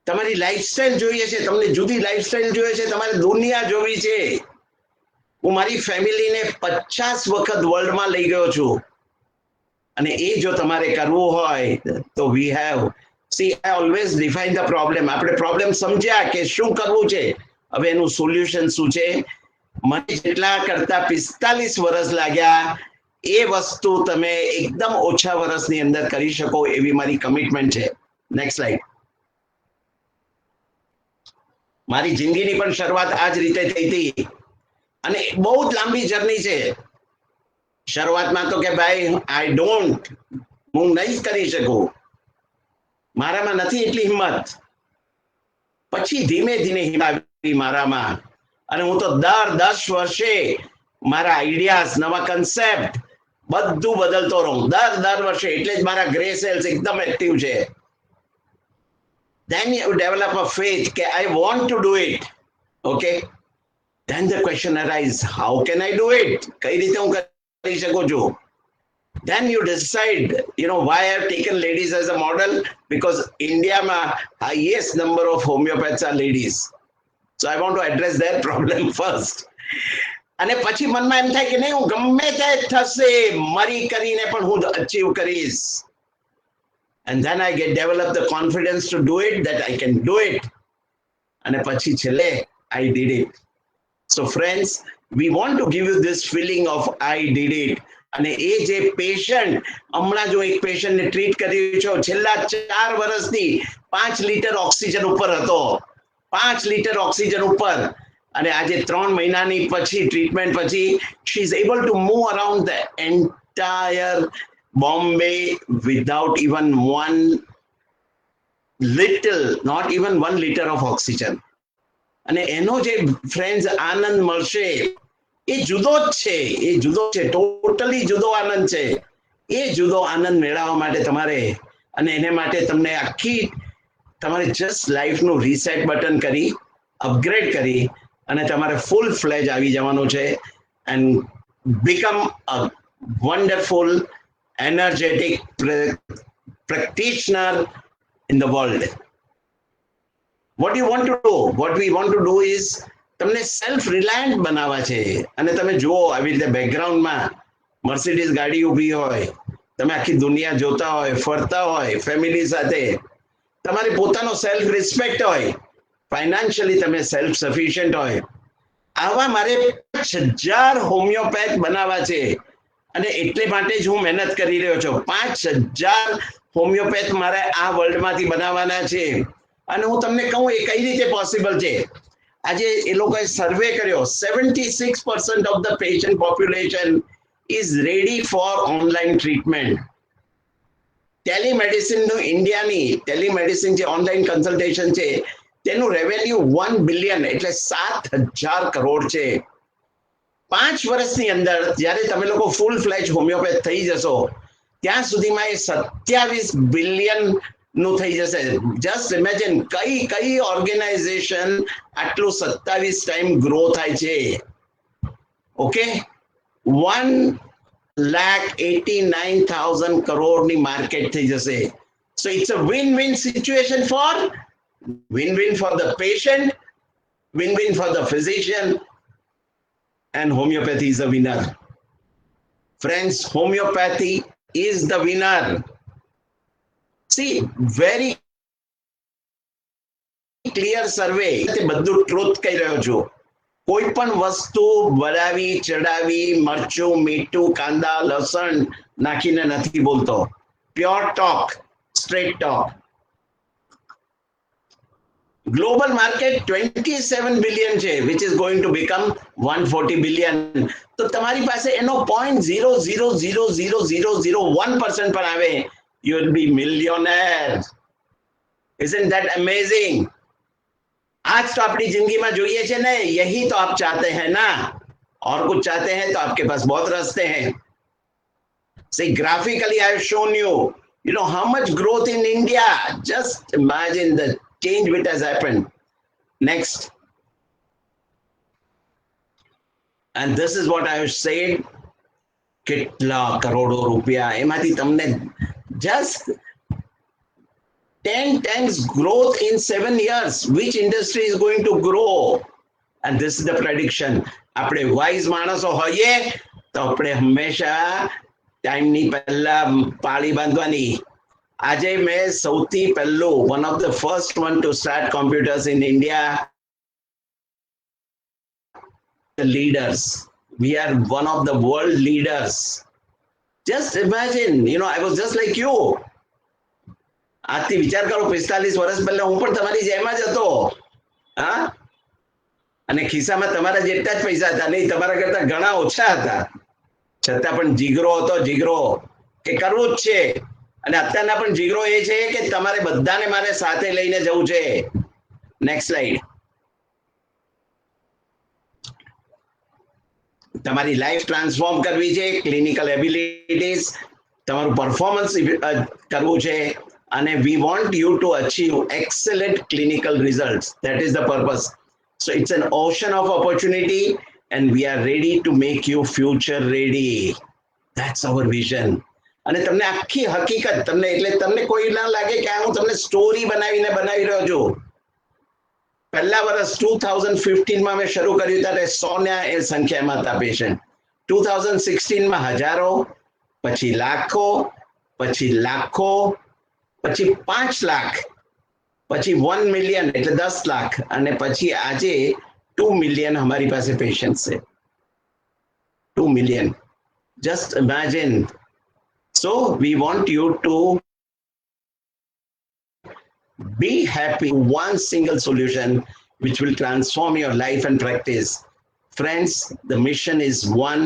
તમારી લાઈફસ્ટાઈલ જોઈએ છે, તમને જુદી લાઈફસ્ટાઈલ જોઈએ છે, તમારે દુનિયા જોવી છે. હું મારી ફેમિલીને 50 વખત વર્લ્ડમાં લઈ ગયો છું, અને એ જો તમારે કરવું હોય તો we have C I always define the problem. આપણે પ્રોબ્લેમ સમજ્યા કે શું કરવું છે, હવે એનું સોલ્યુશન શું છે. મને જેટલા કરતા 45 વર્ષ લાગ્યા, એ વસ્તુ તમે એકદમ ઓછા વર્ષની અંદર કરી શકો એવી મારી કમિટમેન્ટ છે. Next slide. મારી જિંદગીની પણ શરૂઆત આ જ રીતે થઈ હતી, અને બહુ જ લાંબી જર્ની છે. શરૂઆતમાં તો કે ભાઈ હું નહીં કરી શકું, મારામાં નથી એટલી હિંમત. પછી ધીમે ધીમે હિંમત આવી મારામાં, અને હું તો દર 10 વર્ષે મારા આઈડિયાઝ, નવા કન્સેપ્ટ બધું બદલતો રહું દર વર્ષે. એટલે જ મારા ગ્રે સેલ્સ એકદમ એક્ટિવ છે. Then you develop a faith કે I want to do it. Okay, then the question arises, how can I do it? કઈ રીતે હું કરી શકું છું? Then you decide, why I have taken ladies as a model, because India ma highest number of homeopaths are ladies. So I want to address that problem first. અને પછી મનમાં એમ થાય કે નહીં, હું ગમે તે થશે, મરી કરીને પણ હું અચીવ કરીશ. And then I develop the confidence to do it, that I can do it. અને પછી છેલ્લે I did it. So friends, we want to give you this feeling of I did it. અને એ જે patient, હમણાં જો એક પેશન્ટને treat કર્યું છે, છેલ્લા 4 વર્ષથી 5 લીટર ઓક્સિજન ઉપર હતો, 5 લીટર ઓક્સિજન ઉપર, અને આજે 3 મહિનાની પછી ટ્રીટમેન્ટ પછી she is able to move around the entire Bombay without even not even 1 liter of oxygen. અને એનો જે ફ્રેન્ડ્સ આનંદ મળશે એ જુદો જ છે, ટોટલી જુદો આનંદ છે. એ જુદો આનંદ મેળવવા માટે તમારે, અને એને માટે તમને તમારે જસ્ટ લાઈફનું રીસેટ બટન કરી, અપગ્રેડ કરી, અને તમારે ફૂલ ફ્લેજ આવી જવાનું છે, and become a wonderful energetic practitioner in the world. What you want to do? What we want to do is તમને સેલ્ફ રિલાયન્ટ બનાવવા છે. અને તમે જુઓ આવી રીતે બેકગ્રાઉન્ડમાં મર્સિડીઝ ગાડી ઊભી હોય, તમે આખી દુનિયા જોતા હોય, ફરતા હોય ફેમિલી સાથે, તમારે પોતાનો સેલ્ફ રિસ્પેક્ટ હોય, ફાઇનાન્શિયલી તમે સેલ્ફ સફિશિયન્ટ હોય. આવા મારે 5000 હોમિયોપેથ બનાવવા છે અને એટલે માટે જ હું મહેનત કરી રહ્યો છું. 5000 હોમિયોપેથ મારે આ વર્લ્ડમાંથી બનાવવાના છે. અને હું તમને કહું એ કઈ રીતે પોસિબલ છે. આજે એ લોકોએ સર્વે કર્યો, 76% of the patient population is ready for online treatment. ટેલિમેડિસિનનું ઇન્ડિયાની ટેલિમેડિસિન જે ઓનલાઈન કન્સલ્ટેશન છે તેનું રેવન્યુ 1 બિલિયન એટલે 7000 કરોડ છે. 5 વર્ષની અંદર જ્યારે તમે લોકો ફૂલ ફ્લેજ હોમિયોપેથ થઈ જશો ત્યાં સુધીમાં એ 27 બિલિયન નું થઈ જશે. જસ્ટ ઇમેજિન કઈ ઓર્ગેનાઇઝેશન આટલું 27 ટાઈમ ગ્રો થાય છે. ઓકે, 1,89,000 કરોડની માર્કેટ થઈ જશે. So it's a win win situation for win-win for the patient, win-win for the physician, and homeopathy is a winner. Friends, homeopathy is the winner. See, very clear survey. બધું truth કહી રહ્યો છું. કોઈ પણ વસ્તુ બળાવી ચડાવી મરચું મીઠું કાંદા લસણ નાખીને નથી બોલતો. Pure talk, straight talk. Global market 27 billion છે, which is going to become 140 billion. તો તમારી પાસે એનો 0.000001% પર આવે, you will be millionaire. Isn't that amazing? आज तो अपनी जिंदगी में જોઈએ છે ને, यही तो आप चाहते हैं ना. और कुछ चाहते हैं तो आपके पास बहुत रास्ते हैं. See, graphically I have shown you know how much growth in India. Just imagine the change which has happened. Next. And this is what I have said. કેટલા કરોડો રૂપિયા એમાંથી તમને just 10 times growth in 7 years. Which industry is going to grow? And this is the prediction. આપણે wise માણસો હોઈએ તો આપણે હંમેશા ટાઈમની પહેલા પાળી બાંધવાની. આજે મેં સૌથી પહેલું one of the first one to start computers in India. The leaders. We are one of the world leaders. Just imagine, I was just like you. આજથી વિચાર કરો 45 વર્ષ પહેલા હું પણ તમારી જેમ જ હતો. હા, અને ખિસ્સામાં તમારા જેટલા જ પૈસા હતા, નહીં તમારા કરતા ઘણા ઓછા હતા, છતાં પણ જીગરો હતો, જીગરો કે કરવું જ છે. અને અત્યારના પણ જીગરો એ છે કે તમારે બધાને મારે સાથે લઈને જવું છે. Next slide. તમારી લાઈફ ટ્રાન્સફોર્મ કરવી છે, ક્લિનિકલ એબિલિટીઝ, તમારું પરફોર્મન્સ કરવું છે, અને we want you to achieve excellent clinical results. That is the purpose. So it's an ocean of opportunity and we are ready to make you future ready. That's our vision. અને તમને આખી હકીકત તમને એટલે તમને કોઈ ના લાગે કે હું તમને સ્ટોરી બનાવીને બનાવી રહ્યો છું. પહેલા વર્ષ 2015 માં મેં શરૂ કર્યું ત્યારે 100 ના એ સંખ્યામાં હતા પેશન્ટ. 2016 માં હજારો, પછી લાખો, પછી 5 લાખ, પછી 1 મિલિયન એટલે 10 લાખ, અને પછી આજે 2 મિલિયન અમારી પાસે પેશન્ટ છે. 2 million. Just imagine. So we want you to be happy. One single solution which will transform your life and practice. Friends, the mission is one,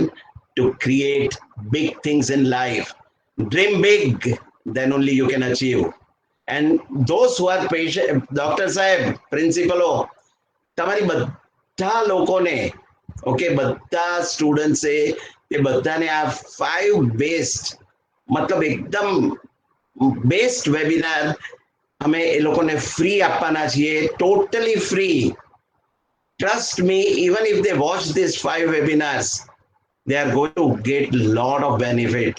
to create big things in life. Dream big, then only you can achieve. And those who are patient, Dr. Sahib, principal, તમારી બધા લોકોને, okay, બધા student છે એ બધાને આ 5 best મતલબ એકદમ best webinar અમે એ લોકોને ફ્રી આપવાના છીએ, totally free. Trust me, even if they watch these 5 webinars, they are going to get a lot of benefit.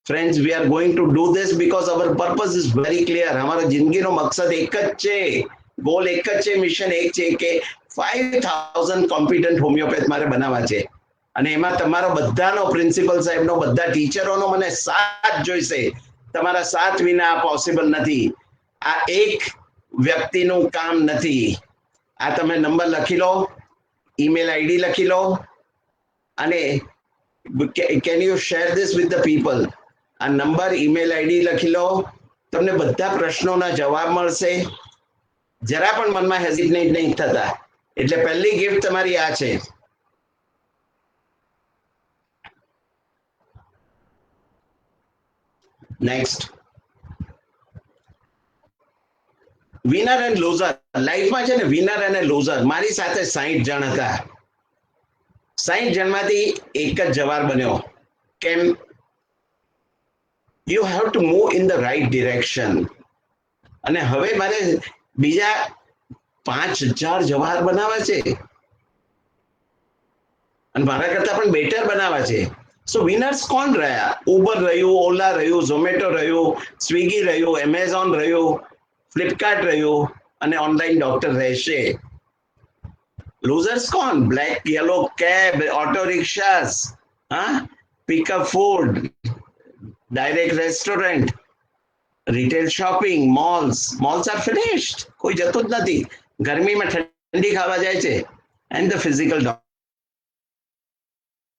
Friends, we are going to do this because our purpose is very clear. हमारा जिंदगी no मकसद एक चे, गोल एक चे, mission एक चे के 5,000 कॉम्पिटન્ટ होमियोपैथ मारे बनावा छे અને એમાં તમારો બધાનો પ્રિન્સિપલ સાહેબનો બધા ટીચરોનો મને સાથ જોઈશે. તમારા સાથ વિના આ પોસિબલ નથી. આ એક વ્યક્તિનું કામ નથી. આ તમે નંબર લખી લો, ઈમેલ આઈડી લખી લો અને can you share this with the people? આ નંબર ઈમેલ આઈડી લખી લો, તમને બધા પ્રશ્નોના જવાબ મળશે. જરા પણ મનમાં હેઝિટેટ નહીં થતા. એટલે પહેલી ગિફ્ટ તમારી આ છે. Next, winner and loser. લાઈફમાં છે ને વિનર અને લોઝર. મારી સાથે 60 જણ હતા. 60 જણમાંથી એક જ જવાર બન્યો. કેમ? You have to move in the right direction. અને હવે મારે બીજા 5,000 જવાહર બનાવવા છે અને મારા કરતા પણ બેટર બનાવવા છે. સો વિનર્સ કોણ રહ્યા? ઉબર રહ્યું, ઓલા રહ્યું, ઝોમેટો રહ્યું, સ્વિગી રહ્યું, એમેઝોન રહ્યું, ફ્લિપકાર્ટ રહ્યું અને ઓનલાઈન ડોક્ટર રહેશે. લૂઝર્સ કોણ? Black yellow cab, auto rickshaws, હા, pickup food, direct restaurant, retail shopping, malls are finished. કોઈ જતું જ નથી. ગરમીમાં ઠંડી ખાવા જાય છે. And the physical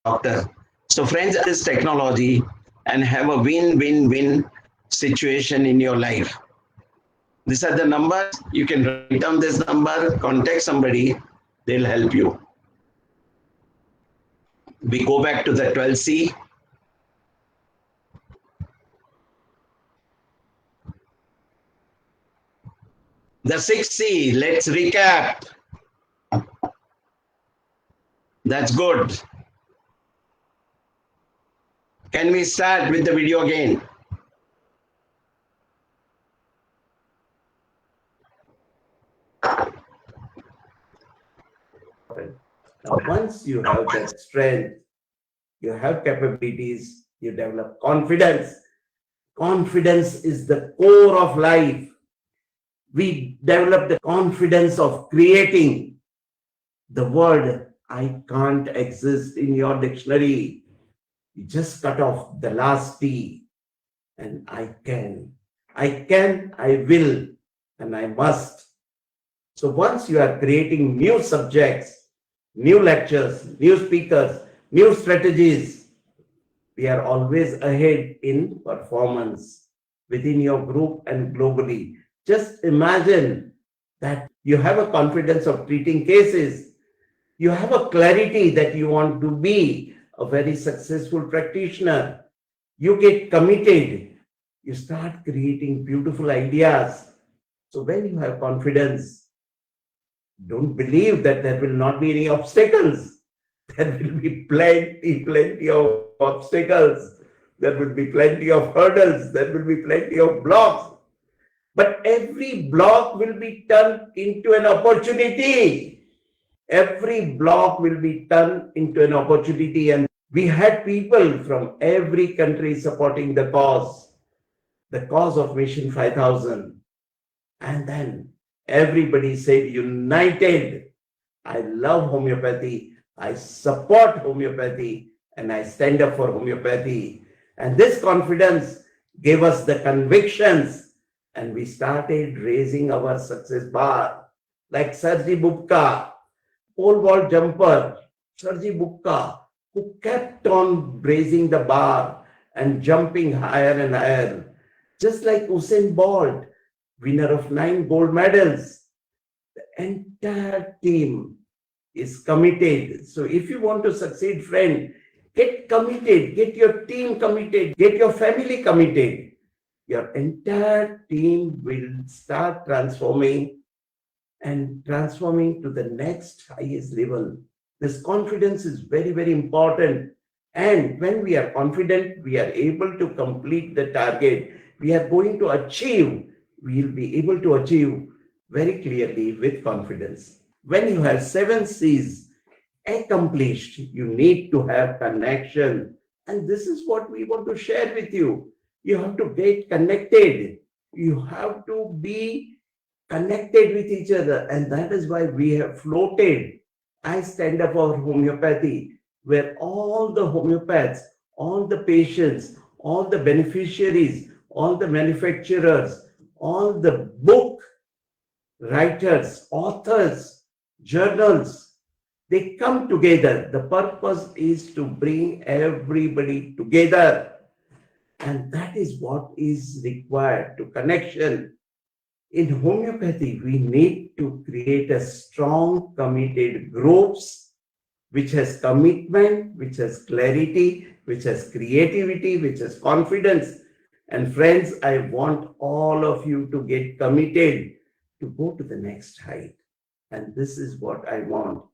doctor. So friends, this technology and have a win-win-win situation in your life. These are the numbers. You can write down this number, contact somebody, they'll help you. We go back to the 12C. The 6C, let's recap. That's good. Can we start with the video again? Now, once you have that strength, you have capabilities, you develop confidence. Confidence is the core of life. We develop the confidence of creating. The word I can't exist in your dictionary. You just cut off the last T and I can. I can, I will, and I must. So once you are creating new subjects, new lectures, new speakers, new strategies, we are always ahead in performance within your group and globally. Just imagine that you have a confidence of treating cases. You have a clarity that you want to be a very successful practitioner. You get committed. You start creating beautiful ideas. So when you have confidence, don't believe that there will not be any obstacles. There will be plenty of obstacles. There will be plenty of hurdles. There will be plenty of blocks. But every block will be turned into an opportunity. Every block will be turned into an opportunity. And we had people from every country supporting the cause of Mission 5000. And then everybody said united, I love homeopathy, I support homeopathy, and I stand up for homeopathy. And this confidence gave us the convictions. And we started raising our success bar. Like Sarji Bubka, pole vault jumper, Sarji Bubka, who kept on raising the bar and jumping higher and higher. Just like Usain Bolt, winner of 9 gold medals. The entire team is committed. So if you want to succeed, friend, get committed, get your team committed, get your family committed. Your entire team will start transforming to the next highest level. This confidence is very, very important. And when we are confident, we are able to complete the target we are going to achieve. We will be able to achieve very clearly with confidence. When you have 7 C's accomplished, you need to have connection. And this is what we want to share with you. You have to get connected. You have to be connected with each other. And that is why we have floated I Stand Up for Homeopathy, where all the homeopaths, all the patients, all the beneficiaries, all the manufacturers, all the book writers, authors, journals, they come together. The purpose is to bring everybody together. And that is what is required to connection. In homeopathy, we need to create a strong, committed groups which has commitment, which has clarity, which has creativity, which has confidence. And friends, I want all of you to get committed to go to the next height. And this is what I want.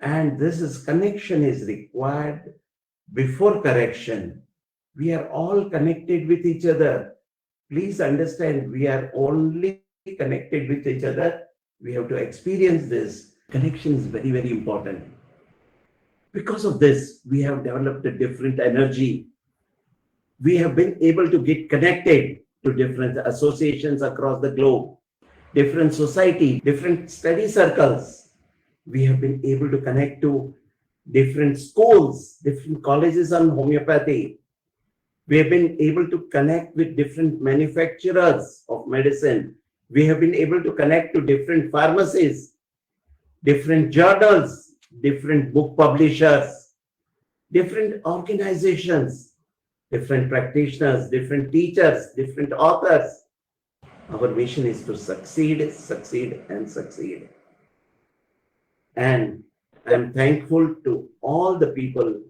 And this is connection is required before correction. We are all connected with each other. Please understand, we are only connected with each other. We have to experience this. Connection is very, very important. Because of this, we have developed a different energy. We have been able to get connected to different associations across the globe, different society, different study circles. We have been able to connect to different schools, different colleges on homeopathy. We have been able to connect with different manufacturers of medicine. We have been able to connect to different pharmacies, different journals, different book publishers, different organizations, different practitioners, different teachers, different authors. Our mission is to succeed, succeed, and succeed. And I'm thankful to all the people.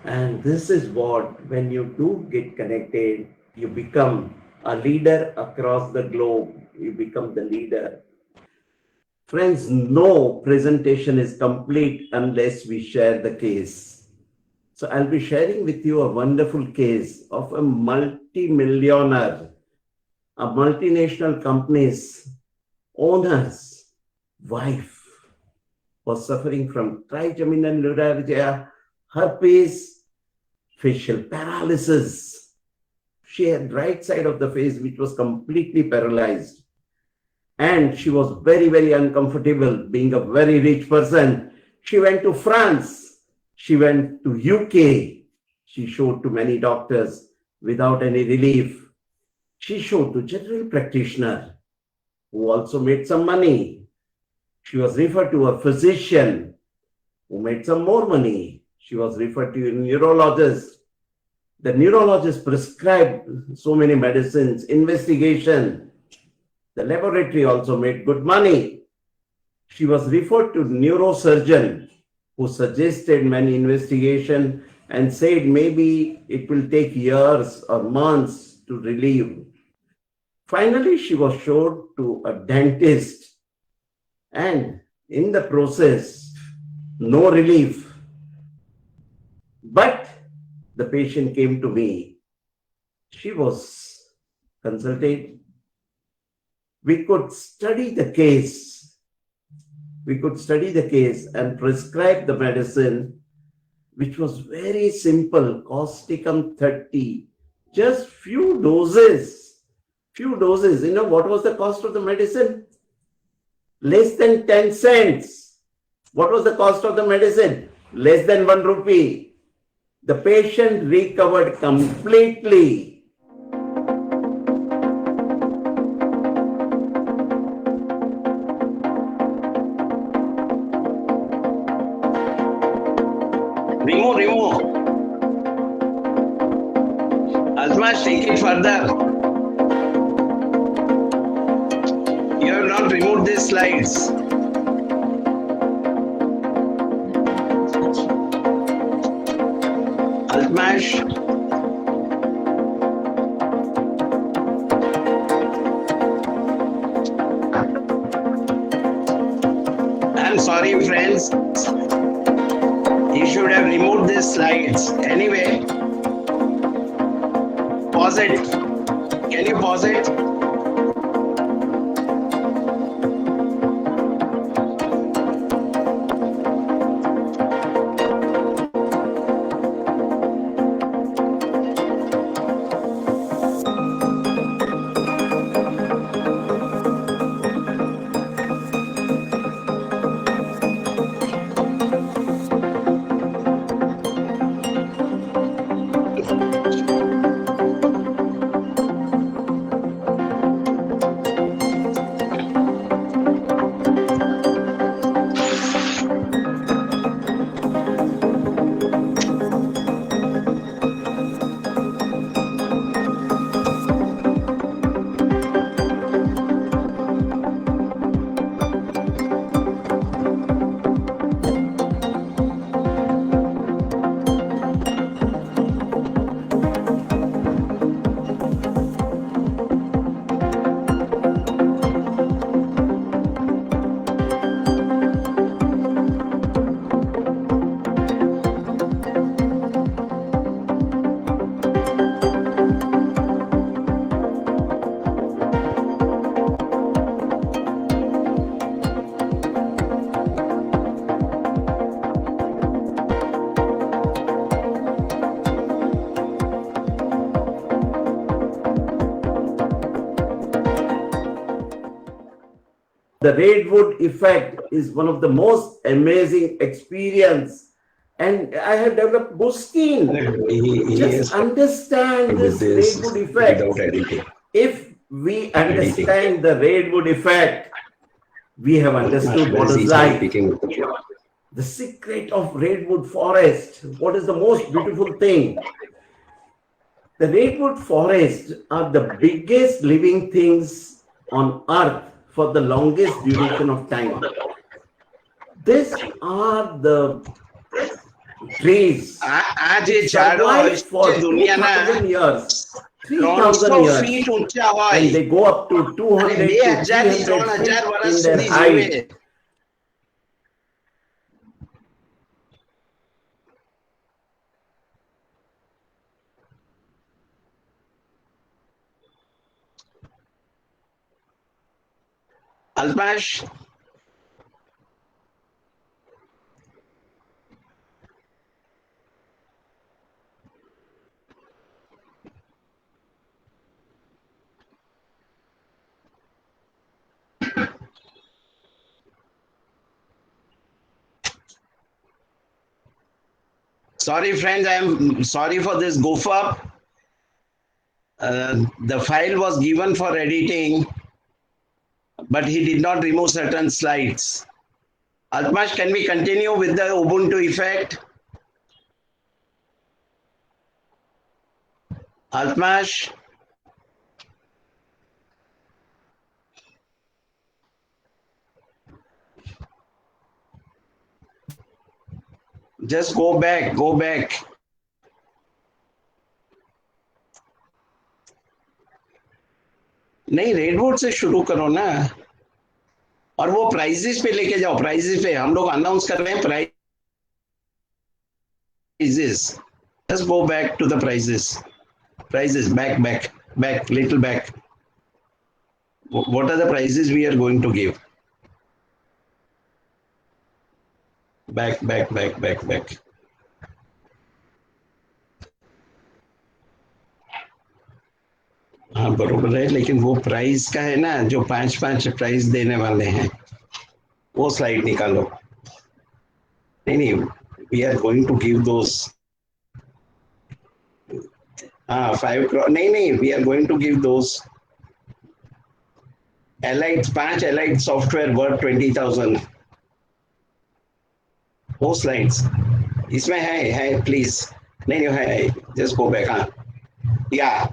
And this is what, when you do get connected, you become a leader across the globe. You become the leader. Friends, no presentation is complete unless we share the case. So I'll be sharing with you a wonderful case of a multi-millionaire, a multinational company's owner's wife was suffering from trigeminal neuralgia, herpes, facial paralysis. She had right side of the face which was completely paralyzed. And she was very, very uncomfortable being a very rich person. She went to France. She went to UK. She showed to many doctors without any relief. She showed to general practitioner who also made some money. She was referred to a physician who made some more money. She was referred to a neurologist. The neurologist prescribed so many medicines, investigation. The laboratory also made good money. She was referred to neurosurgeon who suggested many investigation and said maybe it will take years or months to relieve. Finally, she was showed to a dentist, and in the process, no relief. But the patient came to me. She was consulted. We could study the case. We could study the case and prescribe the medicine, which was very simple, causticum 30, just few doses. Few doses. You know what was the cost of the medicine? Less than 10 cents. What was the cost of the medicine? Less than 1 rupee. The patient recovered completely. Remove. Azmash, take it further. You have not removed these slides. Azmash. I'm sorry, friends. You should have removed these slides. Anyway, pause it. Can you pause it? The redwood effect is one of the most amazing experience, and I have developed Gustin. He Just is understand with this this redwood effect. without editing. If we understand the redwood effect, we have understood what is life. The secret of redwood forest. What is the most beautiful thing? The redwood forest are the biggest living things on earth for the longest duration of time. These are the trees आज ये which झाड़ो survive for दुनियाना 2,000 years, 300 3,000 years, feet ઊંચા હોય and they go up to 200 અને to 2000 થી 300 3000 feet વર્ષ in their સુધી height. જીવે. અલ્પાશ, sorry friends, I am sorry for this goof up. The file was given for editing, but he did not remove certain slides. Alpmash, can we continue with the Ubuntu effect? Alpmash? Just go back, go back. नहीं, redwood से शुरू करो ना, और वो prices पे लेके जाओ. प्राइजेस पे हम लोग अनाउंस कर रहे हैं prices. Just go back to the prices. Prices, back, little back. What are the prices we are going to give? Back. हाँ बरोबर है, लेकिन वो प्राइस का है ना, जो 5 प्राइस देने वाले हैं, वो स्लाइड निकालो. नहीं, we are going to give those. 5 crore. नहीं, we are going to give those allied 5 allied software worth 20,000. वो स्लाइड्स इसमें है प्लीज. नहीं है, just go back. Yeah,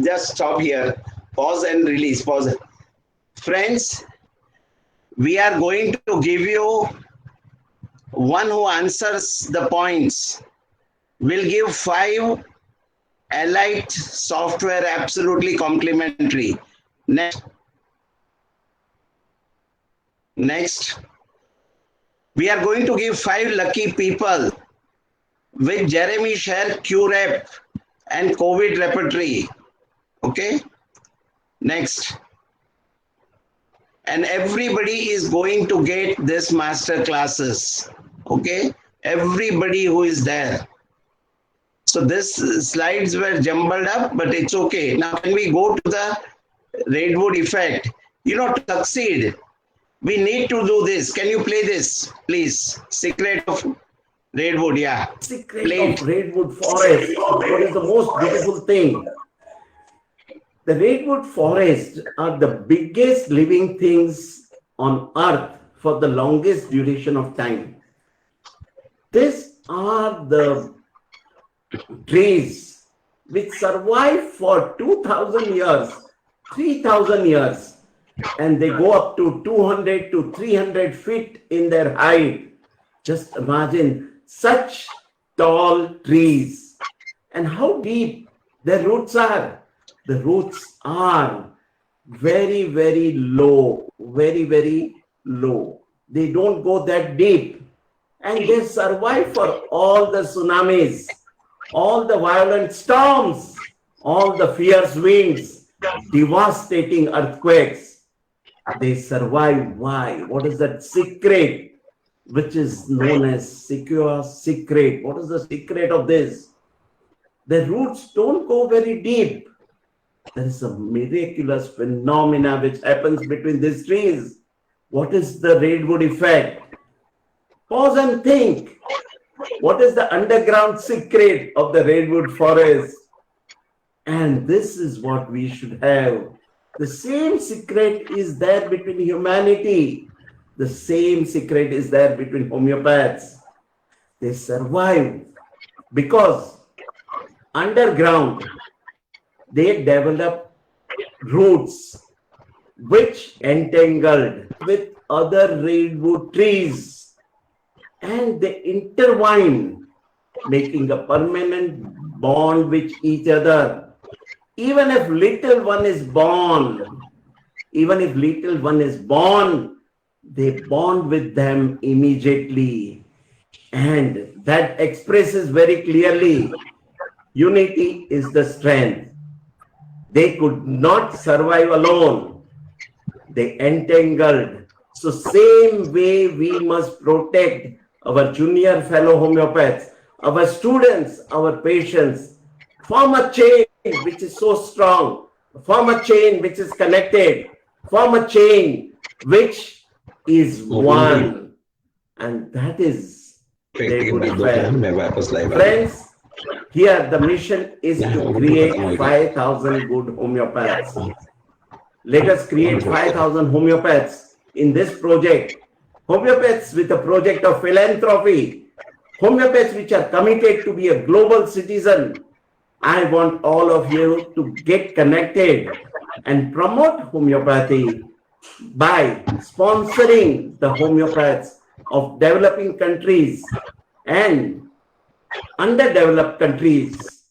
just stop here, pause and release. Pause. Friends, we are going to give you one who answers the points. We'll give 5 allied software absolutely complimentary. Next, we are going to give 5 lucky people with Jeremy Share QREP and COVID repertory. Okay. Next, and everybody is going to get this master classes. Okay, everybody who is there. So this slides were jumbled up, but it's okay. Now when we go to the redwood effect, to succeed, we need to do this. Can you play this, please? Secret of redwood, yeah. Secret of redwood forest. What is the most beautiful thing? The redwood forest are the biggest living things on earth for the longest duration of time. These are the trees which survive for 2,000 years, 3,000 years, and they go up to 200 to 300 feet in their height. Just imagine such tall trees and how deep their roots are. The roots are very, very low, very, very low. They don't go that deep, and they survive for all the tsunamis, all the violent storms, all the fierce winds, devastating earthquakes. They survive. Why? What is that secret which is known as secure secret? What is the secret of this? The roots don't go very deep. There is a miraculous phenomena which happens between these trees. what is the redwood effect? Pause and think. What is the underground secret of the redwood forest? And this is what we should have. The same secret is there between humanity. The same secret is there between homeopaths. They survive because underground they develop roots which entangled with other redwood trees and they intertwine, making a permanent bond with each other. Even if little one is born, they bond with them immediately. And that expresses very clearly, unity is the strength. They could not survive alone. They entangled. So same way we must protect our junior fellow homeopaths, our students, our patients, form a chain which is so strong, form a chain which is connected, form a chain which is one. And that is redwood effect. Friends, here the mission is to create 5,000 good homeopaths. Let us create 5,000 homeopaths in this project. Homeopaths with a project of philanthropy. Homeopaths which are committed to be a global citizen. I want all of you to get connected and promote homeopathy by sponsoring the homeopaths of developing countries and underdeveloped countries.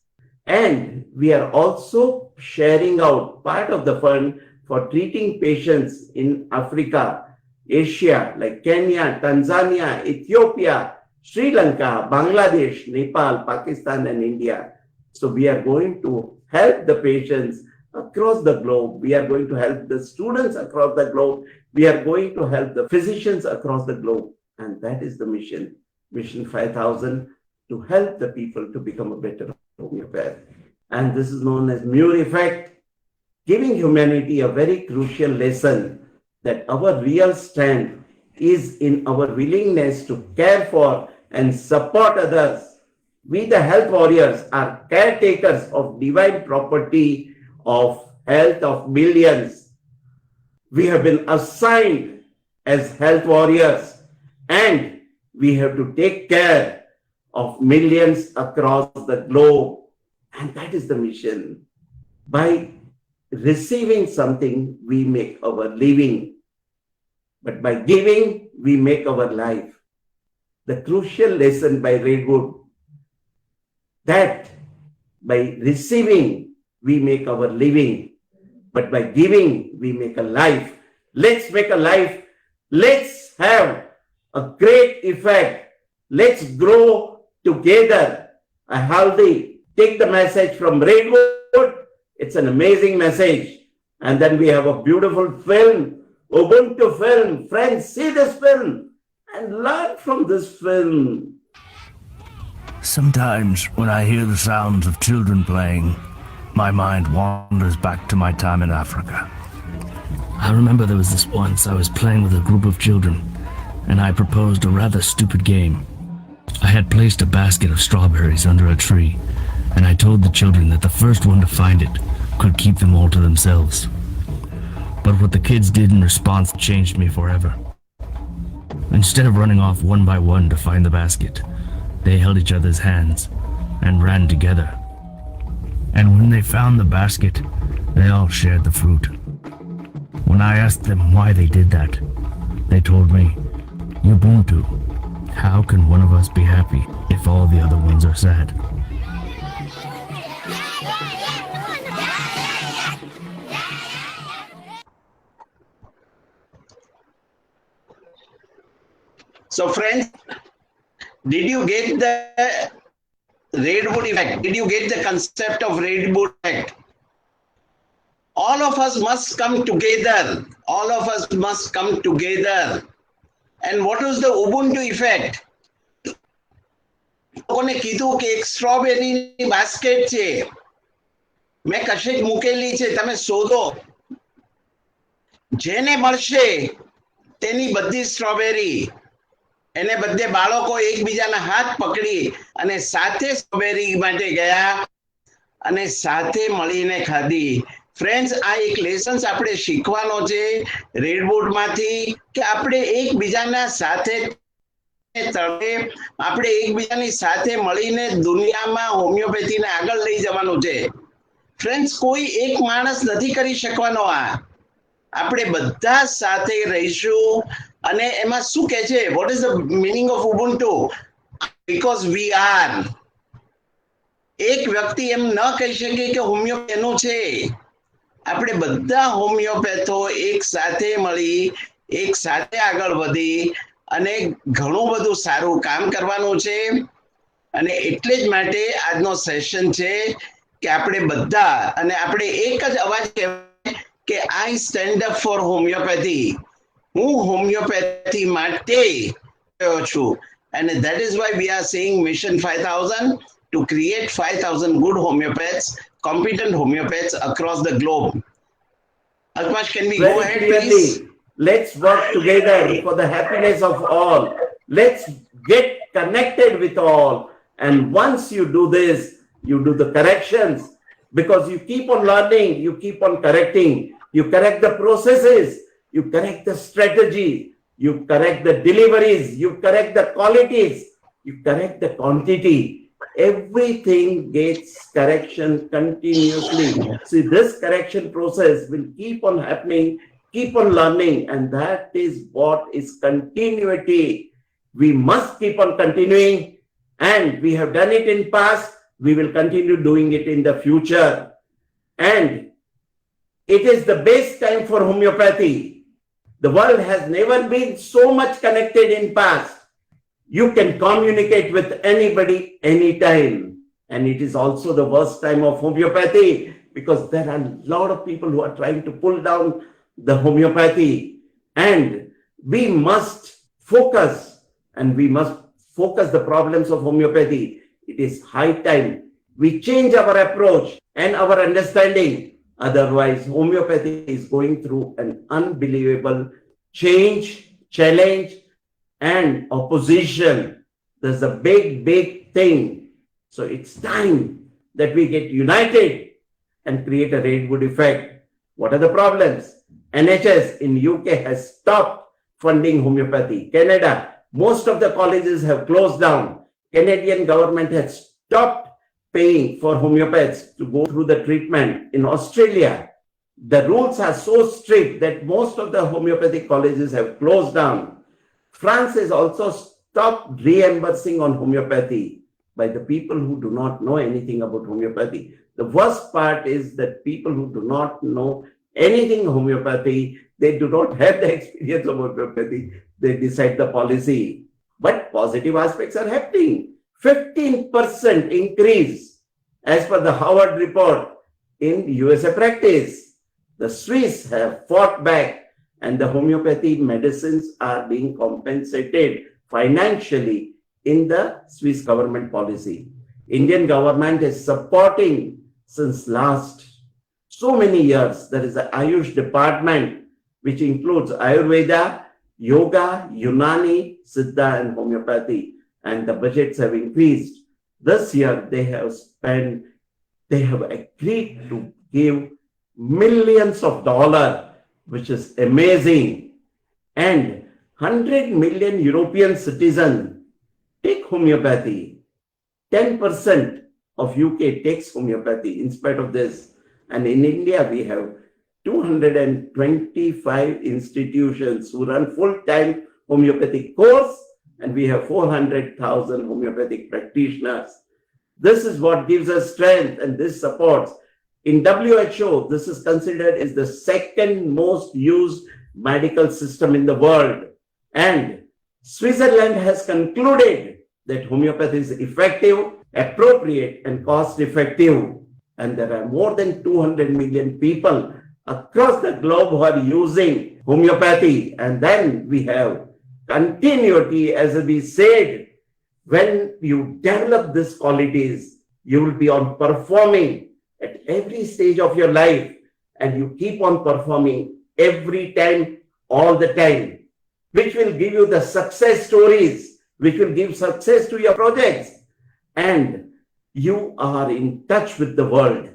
And we are also sharing out part of the fund for treating patients in Africa, Asia, like Kenya, Tanzania, Ethiopia, Sri Lanka, Bangladesh, Nepal, Pakistan, and India. So we are going to help the patients across the globe. We are going to help the students across the globe. We are going to help the physicians across the globe. And that is the mission, Mission 5000, to help the people to become a better homeopath. And this is known as Muir effect, giving humanity a very crucial lesson that our real strength is in our willingness to care for and support others. We, the health warriors, are caretakers of divine property of health of millions. We have been assigned as health warriors and we have to take care of millions across the globe. And that is the mission. By receiving something, we make our living. But by giving, we make our life. The crucial lesson by Redwood, that by receiving, we make our living. But by giving, we make a life. Let's make a life. Let's have a great effect. Let's grow together a healthy. Take the message from Redwood. It's an amazing message. And then we have a beautiful film, Ubuntu film. Friends, see this film and learn from this film. Sometimes when I hear the sounds of children playing, my mind wanders back to my time in Africa. I remember there was this once I was playing with a group of children, and I proposed a rather stupid game. I had placed a basket of strawberries under a tree, and I told the children that the first one to find it could keep them all to themselves. But what the kids did in response changed me forever. Instead of running off one by one to find the basket, they held each other's hands and ran together. And when they found the basket, they all shared the fruit. When I asked them why they did that, they told me, Ubuntu, how can one of us be happy if all the other ones are sad? So friends, did you get the Redwood effect? Did you get the concept of Redwood effect? All of us must come together. All of us must come together. And what was the Ubuntu effect? લોકોને કીધું કે એક સ્ટ્રોબેરીની basket છે, મેં કશે જ મૂકેલી છે, તમે શોધો. જેને મળશે તેની બધી સ્ટ્રોબેરી એને બધે બાળકો એકબીજાના હાથ પકડી અને સાથે સ્ટ્રોબેરી માટે ગયા અને સાથે મળીને ખાધી. ફ્રેન્ડ્સ, આ એક લેસન્સ આપણે શીખવાનો છે રેડવુડમાંથી કે આપણે એકબીજાના સાથે તળે આપણે એકબીજાની સાથે મળીને દુનિયામાં હોમિયોપેથીને આગળ લઈ જવાનું છે. ફ્રેન્ડ્સ, કોઈ એક માણસ નથી કરી શકવાનો. આપણે બધા સાથે રહીશું. અને એમાં શું કહે છે, what is the meaning of Ubuntu? Because we are. એક વ્યક્તિ એમ ન કહી શકે કે હોમિયોપેથ એનું છે. આપણે બધા હોમિયોપેથો એક સાથે મળી એક સાથે આગળ વધી અને ઘણું બધું સારું કામ કરવાનું છે. અને એટલે જ માટે આજનો સેશન છે કે આપણે બધા અને આપણે એક જ અવાજ કહેવાય કે આઈ સ્ટેન્ડ અપ ફોર હોમિયોપેથી. હું હોમિયોપેથી માટે રહ્યો છું. And that is why we are saying Mission 5000 to create 5,000 good homeopaths, competent homeopaths across the globe. Akmash, can we go Very ahead, clearly, please? let's work together for the happiness of all. Let's get connected with all. And once you do this, you do the corrections, because you keep on learning, you keep on correcting, you correct the processes, you correct the strategy, you correct the deliveries, you correct the qualities, you correct the quantity. Everything gets correction continuously. See, this correction process will keep on happening, keep on learning, and that is what is continuity. We must keep on continuing, and we have done it in past, we will continue doing it in the future. And it is the best time for homeopathy. The world has never been so much connected in past. You can communicate with anybody anytime. And it is also the worst time of homeopathy, because there are a lot of people who are trying to pull down the homeopathy. And we must focus, and we must focus the problems of homeopathy. It is high time we change our approach and our understanding. Otherwise, homeopathy is going through an unbelievable change, challenge, and opposition. There's a big thing. So it's time that we get united and create a redwood effect. What are the problems? NHS in UK has stopped funding homeopathy. Canada, most of the colleges have closed down. Canadian government has stopped paying for homeopaths to go through the treatment. In Australia, the rules are so strict that most of the homeopathic colleges have closed down. France has also stopped reimbursing on homeopathy by the people who do not know anything about homeopathy. The worst part is that people who do not know anything homeopathy, they do not have the experience of homeopathy, they decide the policy. But positive aspects are happening. 15% increase as per the Harvard report in USA practice. The Swiss have fought back, and the homeopathy medicines are being compensated financially in the Swiss government policy. Indian government is supporting since last so many years. There is an Ayush department which includes Ayurveda, Yoga, Unani, Siddha, and homeopathy. And the budgets have increased. This year they have agreed to give millions of dollars, which is amazing. And 100 million European citizens take homeopathy. 10% of UK takes homeopathy in spite of this. And in India, we have 225 institutions who run full-time homeopathic course, and we have 400,000 homeopathic practitioners. This is what gives us strength, and this supports. In WHO, this is considered as the second most used medical system in the world. And Switzerland has concluded that homeopathy is effective, appropriate, and cost-effective. And there are more than 200 million people across the globe who are using homeopathy. And then we have continuity, as we said. When you develop these qualities, you will be on performing at every stage of your life, and you keep on performing every time, all the time. which will give you the success stories, which will give success to your projects. And you are in touch with the world.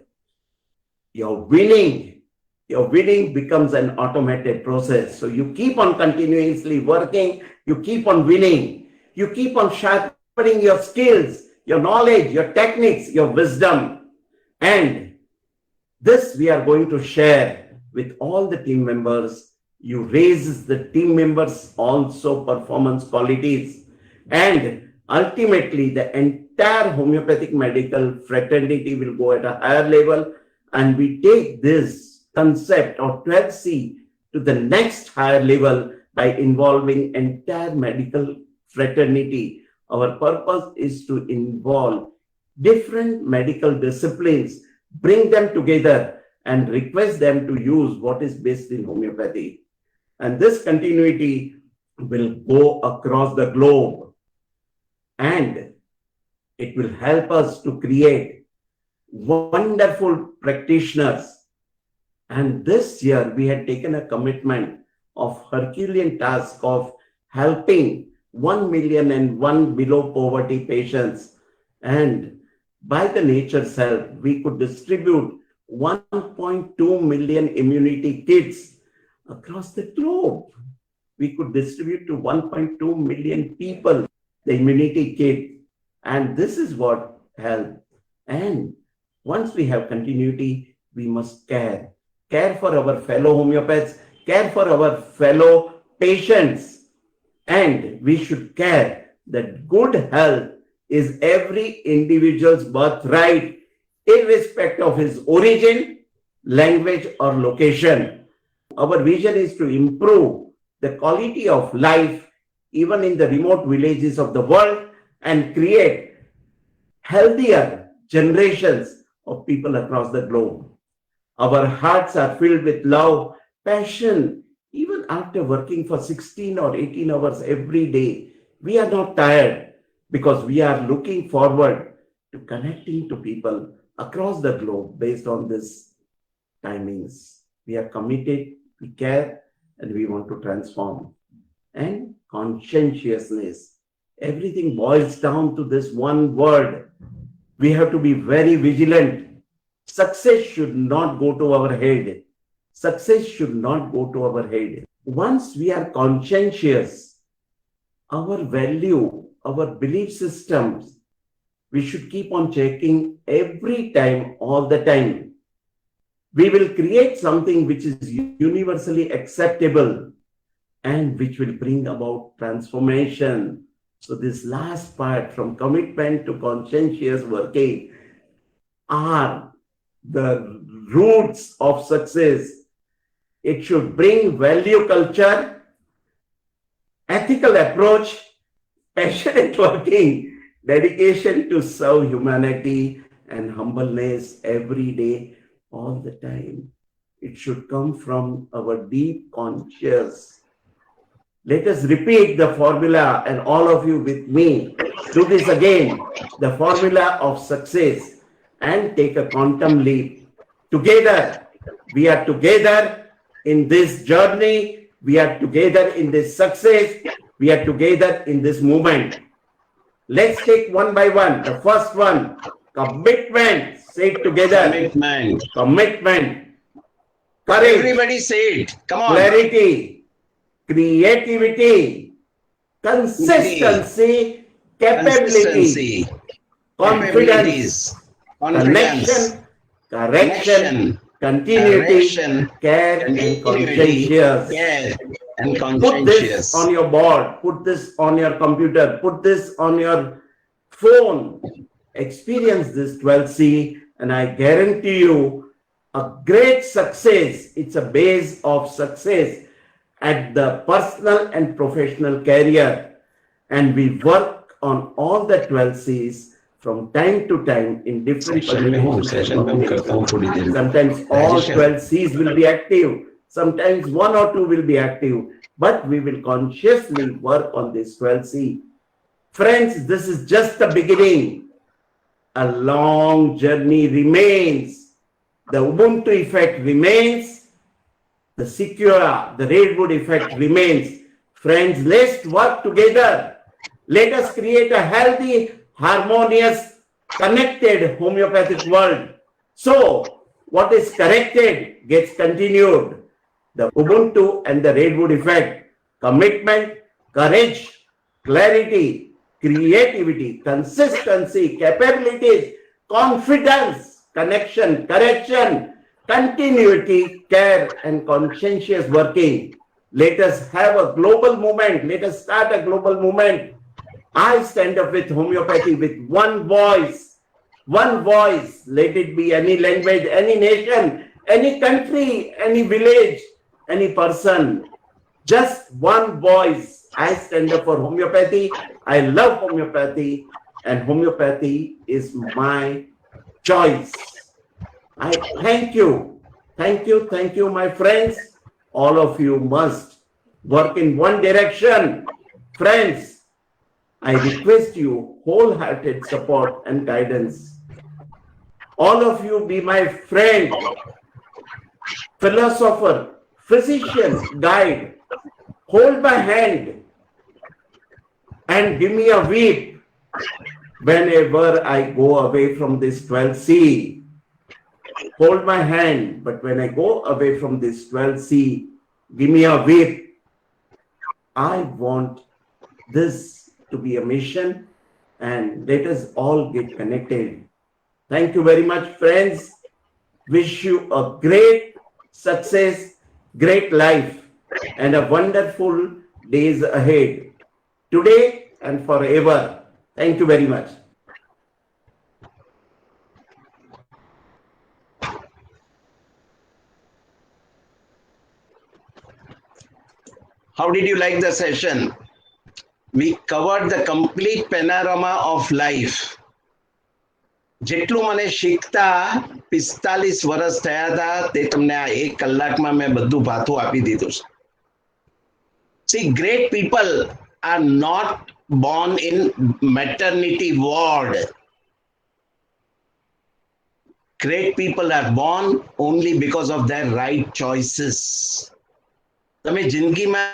You're winning. Your winning becomes an automated process. So you keep on continuously working. You keep on winning. You keep on sharpening your skills, your knowledge, your techniques, your wisdom. And this we are going to share with all the team members. You raise the team members also performance qualities. And ultimately, the entire homeopathic medical fraternity will go at a higher level. And we take this concept of 12C to the next higher level by involving entire medical fraternity. Our purpose is to involve different medical disciplines, bring them together and request them to use what is based in homeopathy. And this continuity will go across the globe, and it will help us to create wonderful practitioners. And this year we had taken a commitment of Herculean task of helping 1 million and one below poverty patients. And by the nature's help, we could distribute 1.2 million immunity kits across the globe. We could distribute to 1.2 million people the immunity kit. And this is what helped. And once we have continuity, we must care. Care for our fellow homeopaths, care for our fellow patients. And we should care that good health is every individual's birthright, irrespective of his origin, language, or location. Our vision is to improve the quality of life even in the remote villages of the world and create healthier generations of people across the globe. Our hearts are filled with love, passion. Even after working for 16 or 18 hours every day, we are not tired because we are looking forward to connecting to people across the globe based on these timings. We are committed, we care, and we want to transform. And conscientiousness. Everything boils down to this one word. We have to be very vigilant. Success should not go to our head. Success should not go to our head. Once we are conscientious, our value, our belief systems, we should keep on checking every time, all the time. We will create something which is universally acceptable and which will bring about transformation. So this last part, from commitment to conscientious working, are the roots of success. It should bring value culture, ethical approach, passionate working, dedication to serve humanity, and humbleness every day, all the time. It should come from our deep conscious. Let us repeat the formula, and all of you with me, do this again, the formula of success, and take a quantum leap. Together, we are together in this journey, we are together in this success, we are together in this movement. Let's take one by one. The first one, commitment. Say it together. Commitment. Commitment. Courage. Everybody say it. Come on. Clarity. Creativity. Consistency. Capability. Confidence. Connection. Correction. Continuity. Care and conscientious. Care and Put conscientious. this on your board, put this on your computer, put this on your phone. Experience this 12C, and I guarantee you a great success. It's a base of success at the personal and professional career. And we work on all the 12Cs from time to time in different permutations. Sometimes all 12Cs will be active. Sometimes one or two will be active, but we will consciously work on this 12C. Friends, this is just the beginning. A long journey remains. The Ubuntu effect remains. The Secura, the Redwood effect remains. Friends, let's work together. Let us create a healthy, harmonious, connected homeopathic world. So, what is corrected gets continued. The Ubuntu and the Redwood effect, commitment, courage, clarity, creativity, consistency, capabilities, confidence, connection, correction, continuity, care, and conscientious working. Let us have a global movement. Let us start a global movement. I stand up with homeopathy with one voice. One voice. Let it be any language, any nation, any country, any village, any person. Just one voice. I stand up for homeopathy. I love homeopathy, and homeopathy is my choice. I thank you. Thank you, my friends. All of you must work in one direction. Friends, I request you wholehearted support and guidance. All of you be my friend, philosopher, physician, guide. Hold my hand and give me a weep whenever I go away from this 12th sea. Hold my hand, but when I go away from this 12th sea, give me a whip. I want this to be a mission, and let us all get connected. Thank you very much, friends. Wish you a great success, great life, and a wonderful days ahead, today and forever. Thank you very much. How did you like the session? We covered the complete panorama of life. જેટલું મને શીખતા 45 વર્ષ થયા હતા તે તમને આ 1 કલાકમાં મેં બધું ભાથું આપી દીધું છે. See, great people are not born in maternity ward. Great people are born only because of their right choices. તમે જિંદગીમાં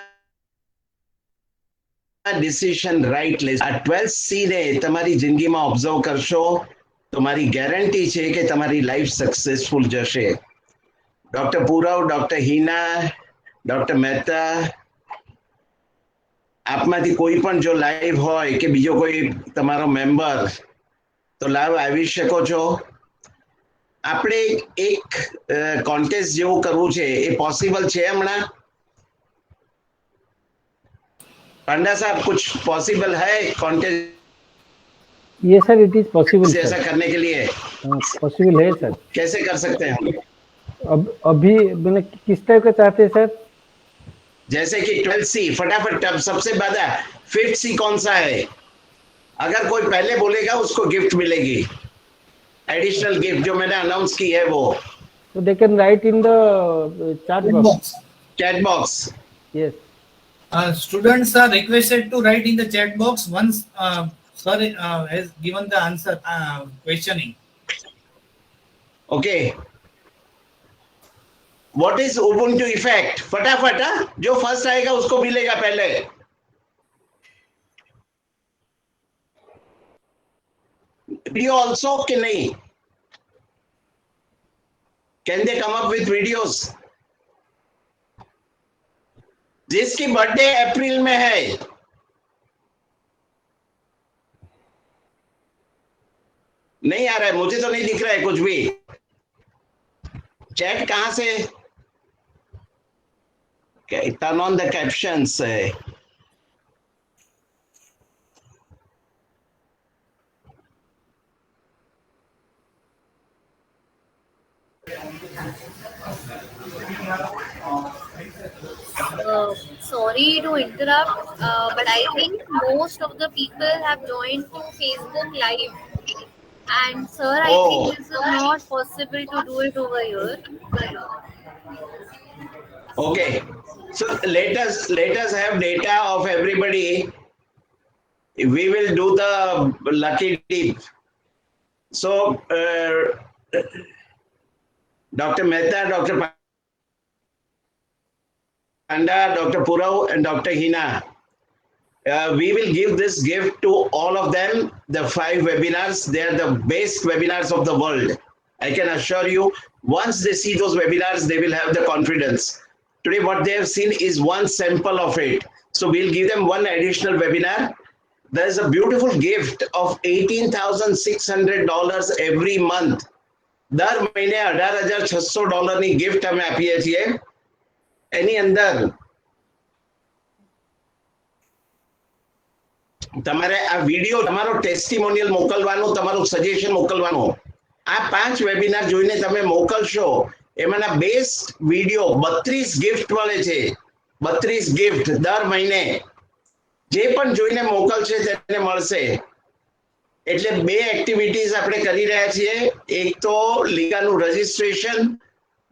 ડિસિઝન રાઈટ લેશો. આ 12th C ને તમારી જિંદગીમાં ઓબ્ઝર્વ કરશો તો મારી ગેરંટી છે કે તમારી લાઈફ સક્સેસફુલ જશે. Doctor Purav, doctor Hina, doctor Mehta, આપમાંથી કોઈ પણ જો લાઈવ હોય કે બીજો કોઈ તમારો મેમ્બર તો લાઈવ આવી શકો છો. આપણે એક કોન્ટેસ્ટ જેવું કરવું છે, એ પોસિબલ છે હમણાં? पांडा साहब, कुछ पॉसिबल है कॉन्टेस्ट? ये सर, इट इज पॉसिबल ऐसा करने के लिए पॉसिबल है सर. कैसे कर सकते हैं हम? अभी मैंने किस टाइप का चाहते हैं सर? जैसे कि 12th C, फटाफट सबसे ज्यादा 5th C कौन सा है? अगर कोई पहले बोलेगा उसको गिफ्ट मिलेगी, एडिशनल गिफ्ट जो मैंने अनाउंस की है वो. So they can write in the chat box. Chat box. Yes. Students are requested to write in the chat box once sir has given the answer questioning. Okay. What is Ubuntu effect? फटाफट, जो first आएगा उसको मिलेगा पहले. Video also कि नहीं? Can they come up with videos? जिसकी birthday अप्रैल में है, नहीं आ रहा है, मुझे तो नहीं दिख रहा है कुछ भी. चैट कहां से? Turn on the captions. Sorry to interrupt, but I think most of the people have joined to Facebook Live. And sir, I think this is not possible to do it over here. Okay, so let us have data of everybody. We will do the lucky dip. So, Dr. Mehta, Dr. Panda, Dr. Purav, and Dr. Hina. We will give this gift to all of them, the 5 webinars. They are the best webinars of the world. I can assure you, once they see those webinars, they will have the confidence. Today, what they have seen is one sample of it. So we'll give them one additional webinar. There's a beautiful gift of $18,600 every month. દર મહિને $18,600 ની gift અમે આપીએ છીએ. એની અંદર તમારે આ video, તમારો ટેસ્ટિમોનિયલ મોકલવાનું, તમારું સજેશન મોકલવાનું. આ 5 વેબિનાર જોઈને તમે મોકલશો, એમાંના બેસ્ટ વિડીયો 32 ગિફ્ટ મળે છે. 32 ગિફ્ટ દર મહિને જે પણ જોઈને મોકલશે તેને મળશે. એટલે 2 એક્ટિવિટીઝ આપણે કરી રહ્યા છીએ. એક તો લીગાનું રજિસ્ટ્રેશન,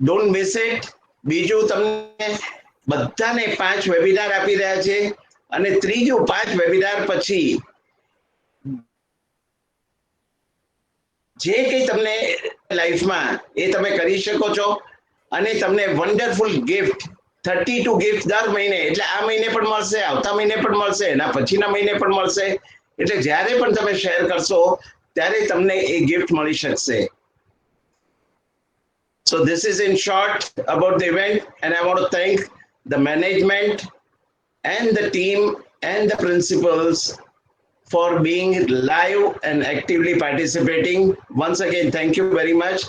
ડોન્ટ મિસ ઇટ. બીજું તમને બધાને 5 વેબિનાર આપી રહ્યા છે. અને ત્રીજું 5 વેબિનાર પછી જે કંઈ તમને લાઈફમાં એ તમે કરી શકો છો. અને તમને વન્ડરફુલ ગિફ્ટ 32 ગિફ્ટ દર મહિને, એટલે આ મહિને પણ મળશે, આવતા મહિને પણ મળશે, એના પછીના મહિને પણ મળશે. એટલે જ્યારે પણ તમે શેર કરશો ત્યારે તમને એ ગિફ્ટ મળી શકશે. So this is in short about the event, and I want to thank the management and the team and the principals for being live and actively participating. Once again, thank you very much.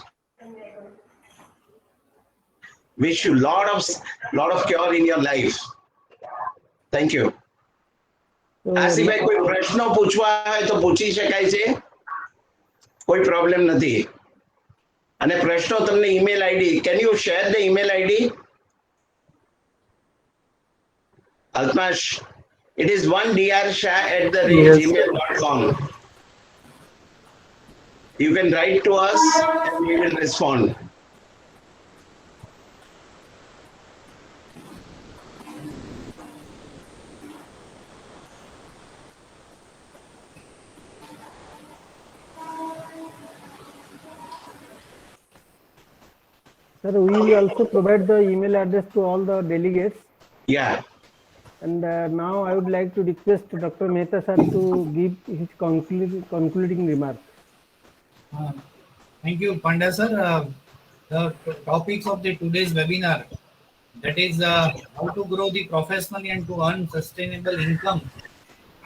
Wish you lot of cure in your life. Thank you. આસિફભાઈ, કોઈ પ્રશ્નો પૂછવા હોય તો પૂછી શકાય છે, કોઈ problem નથી. અને પ્રશ્નો તમને email ID, can you share the email ID? Alpmash, it is 1drshah@gmail.com. You can write to us and we will respond. Sir, we will also provide the email address to all the delegates. Yeah. And now I would like to request Dr. Mehta sir to give his concluding remarks. Thank you, Panda sir. The topics of the today's webinar, that is how to grow the professionally and to earn sustainable income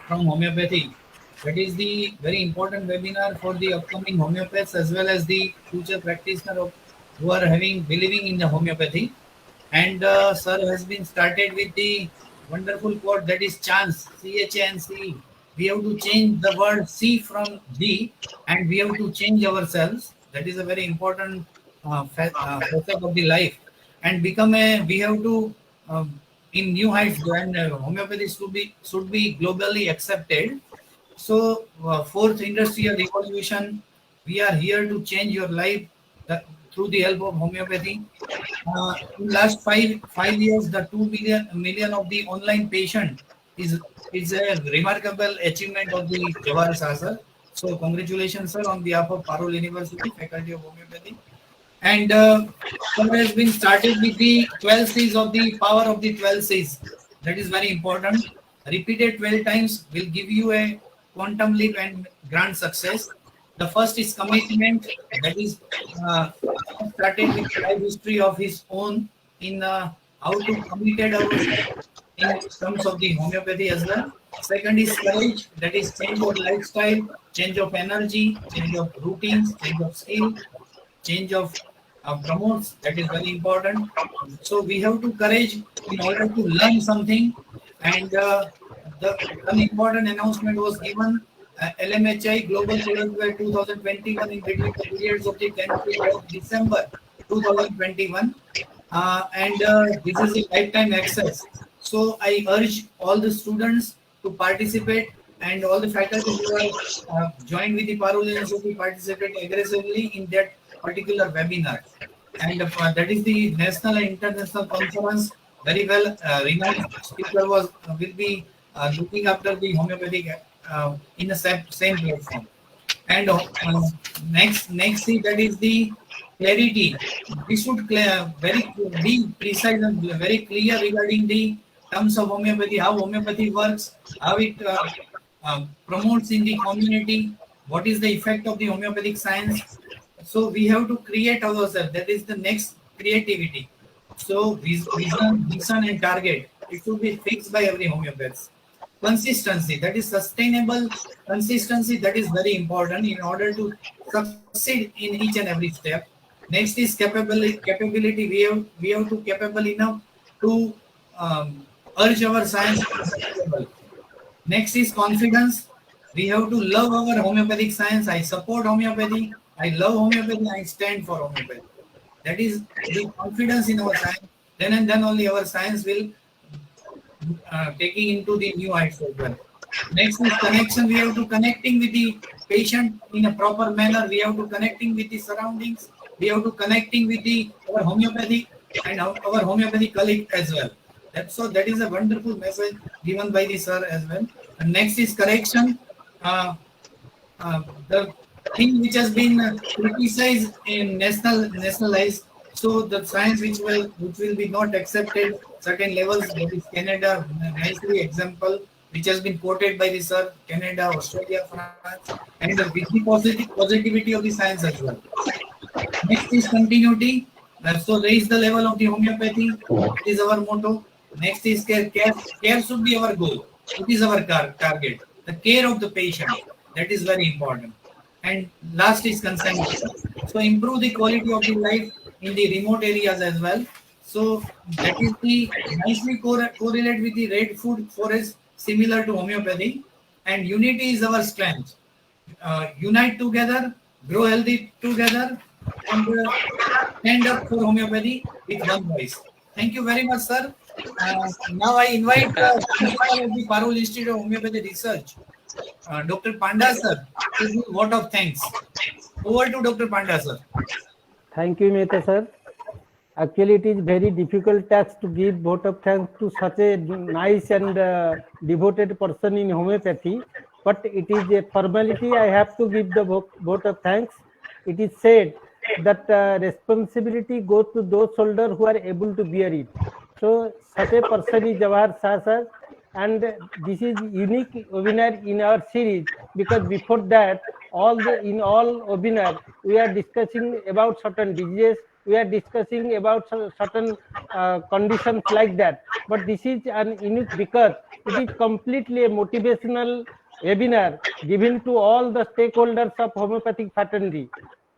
from homeopathy. That is the very important webinar for the upcoming homeopaths as well as the future practitioner who are believing in the homeopathy. And sir has been started with the wonderful quote, that is chance, C-H-A-N-C-E. We have to change the word C from D, and we have to change ourselves. That is a very important facet of the life. And we have to in new heights, and homeopathy should be globally accepted. So 4th industrial revolution, we are here to change your life through the help of homeopathy. In last five years, the 2 million of the online patient is a remarkable achievement of the Jawahar Shah sir. So congratulations sir on behalf of Parul University, Faculty of Homeopathy. And sir has been started with the 12 C's of the power of the 12 C's. That is very important. Repeated 12 times will give you a quantum leap and grand success. The first is commitment, that is started with life history of his own in how to committed ourselves in terms of the homeopathy as well. Second is courage, that is change of lifestyle, change of energy, change of routines, change of skill, change of promotes, that is very important. So we have to courage in order to learn something. And an important announcement was given. LMHI Global Children's Fair 2021 in between the periods of the 10th of December 2021, and this is a lifetime access. So I urge all the students to participate, and all the faculty who are joined with the Parul University participate aggressively in that particular webinar. And that is the national and international conference. Very well renowned speaker will be looking after the homeopathic in the same platform. And next see, that is the clarity. We should be precise and very clear regarding the terms of homeopathy, how homeopathy works, how it promotes in the community, what is the effect of the homeopathic science. So we have to create ourselves. That is the next creativity. So vision and target, it should be fixed by every homeopath. Consistency, that is sustainable consistency, that is very important in order to succeed in each and every step. Next is capability. We have to capable enough to urge our science. Next is confidence. We have to love our homeopathic science. I support homeopathy. I love homeopathy. I stand for homeopathy. That is the confidence in our science. Then and then only our science will taking into the new heights as well. Next is connection. We have to connecting with the patient in a proper manner. We have to connecting with the surroundings. We have to connecting with our homeopathy and our homeopathy colleague as well. That is a wonderful message given by the sir as well. And next is correction. The thing which has been criticized in nationalized. So the science which will be not accepted certain levels, that is Canada, nicely example, which has been quoted by the sir, Canada, Australia, France, and with the positivity of the science as well. Next is continuity. So raise the level of the homeopathy. That is our motto. Next is care. Care should be our goal. It is our target. The care of the patient. That is very important. And last is consumption. So improve the quality of the life in the remote areas as well. So that is the nicely correlate with the red food forest, similar to homeopathy. And unity is our strength. Unite together, grow healthy together, and stand up for homeopathy with one voice. Thank you very much, sir. Now I invite principal of the Parul Institute of Homeopathy Research, Dr. Panda sir, to do a vote of thanks. Over to Dr. Panda sir. Thank you, Mehta sir. Actually, it is very difficult task to give vote of thanks to such a nice and devoted person in homeopathy. But it is a formality. I have to give the vote of thanks. It is said that responsibility goes to those shoulders who are able to bear it. So such a person is Jawahar Shah sir, and this is unique webinar in our series, because before that in all webinar we are discussing about certain diseases, we are discussing about certain conditions like that. But this is an unique because it is completely a motivational webinar given to all the stakeholders of homeopathic fraternity.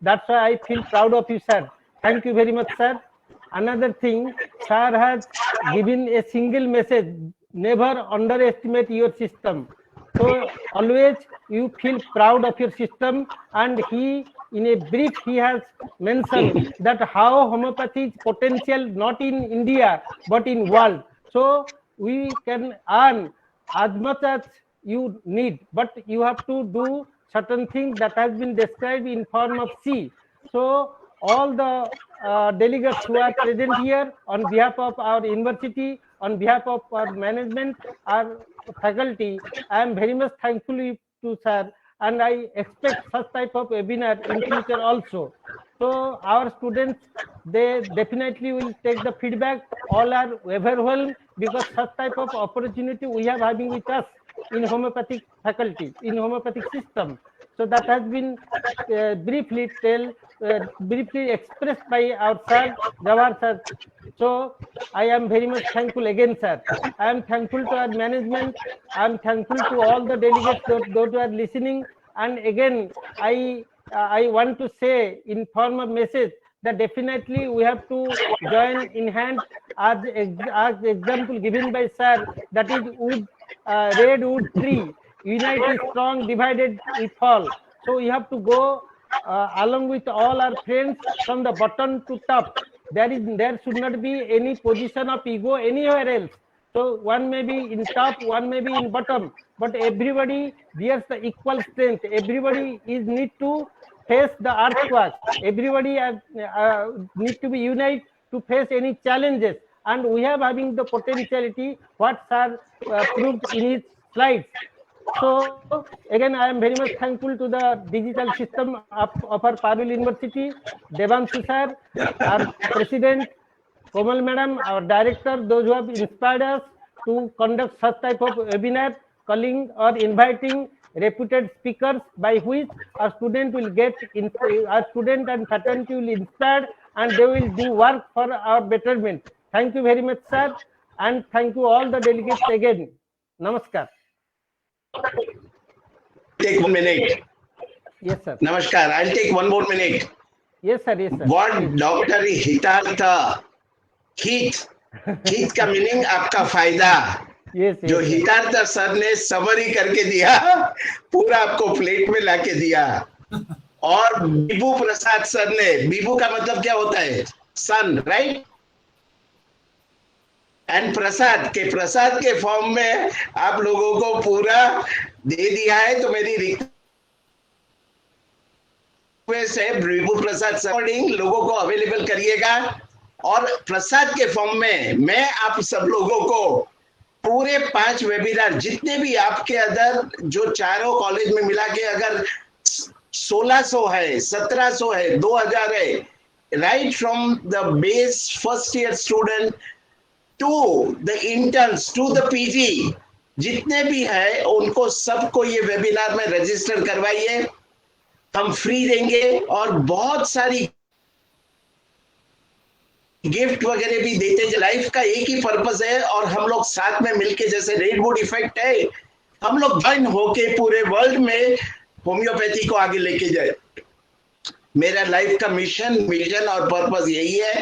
That's why I feel proud of you, sir. Thank you very much, sir. Another thing, sir has given a single message: never underestimate your system. So always you feel proud of your system, and in a brief he has mentioned that how homeopathy is potential not in India but in world. So we can earn as much as you need, but you have to do certain things that has been described in form of C. So all the delegates who are present here, on behalf of our university, on behalf of our management, our faculty, I am very much thankful to sir, and I expect such type of webinar in future also. So our students, they definitely will take the feedback. All are overwhelmed because such type of opportunity we have having with us in homeopathic faculty, in homeopathic system. So that has been briefly expressed by our sir, Jawahar sir. So I am very much thankful again, sir. I am thankful to our management. I am thankful to all the delegates those who are listening. And again, I want to say in form of message that definitely we have to join in hand as example given by sir, that is wood, red wood tree. Unite is strong, divided we fall. So we have to go along with all our friends from the bottom to top. There should not be any position of ego anywhere else. So one may be in top, one may be in bottom, but everybody bears the equal strength. Everybody need to face the earthquake. Everybody need to be united to face any challenges. And we have having the potentiality, what sir proved in his slides. So again, I am very much thankful to the digital system of our Parul University, Devanshu sir, our president, Komal madam, our director, those who have inspired us to conduct such type of webinar, calling or inviting reputed speakers by which our student will get, our student and faculty will inspired and they will do work for our betterment. Thank you very much, sir, and thank you all the delegates again. Namaskar. Take 1 minute. Yes, sir. Namaskar. I'll take 1 more minute. Yes, sir. Yes, sir. What Dr. Hitartha, हित का meaning आपका फायदा, जो हितार्थ sir ने summary करके दिया, पूरा आपको प्लेट में लाके दिया, और बीबू प्रसाद सर ने, बीबू का मतलब क्या होता है? सन, राइट? एंड प्रसाद के फॉर्म में आप लोगों को पूरा दे दिया है, तो मेरी रिक्वेस्ट है बीबू प्रसाद सर लोगों को अवेलेबल करिएगा, और प्रसाद के फॉर्म में मैं आप सब लोगों को पूरे 5 वेबिनार जितने भी आपके अदर जो चारों कॉलेज में मिला के अगर 1600 है, 1700 है, 2000 है, right from the base first year student to the interns to the PG, जितने भी है उनको सबको ये वेबिनार में रजिस्टर करवाइए, हम फ्री देंगे, और बहुत सारी गिफ्ट वगैरह भी देते हैं। लाइफ का एक ही पर्पस है, और हम लोग साथ में मिलके, जैसे रेडवुड इफेक्ट है, हम लोग ज्वाइन होके पूरे वर्ल्ड में होम्योपैथी को आगे लेके जाए। मेरा लाइफ का मिशन और पर्पस यही है।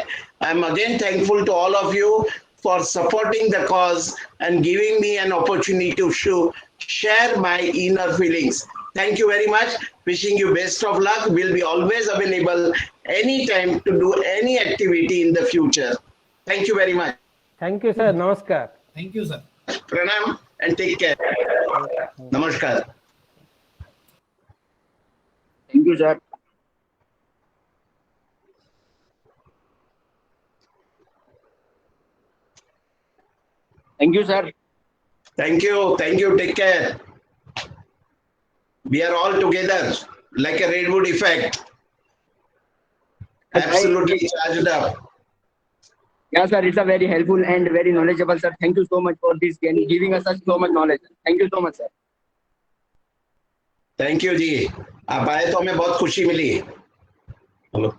I am again thankful to all of you for supporting the cause and giving me an opportunity to share my inner feelings. Thank you very much. Wishing you best of luck. Will be always available anytime to do any activity in the future. Thank you very much. Thank you, sir. Namaskar. Thank you, sir. Pranam and take care. Namaskar. Thank you, sir. Thank you, sir. Thank you. Take care. We are all together like a redwood effect. Absolutely charged up. Yeah, sir. It's a very helpful and very knowledgeable, sir. Thank you so much for this and giving us so much knowledge. Thank you so much, sir. Thank you, जी. आप आए तो हमें बहुत खुशी मिली. Hello.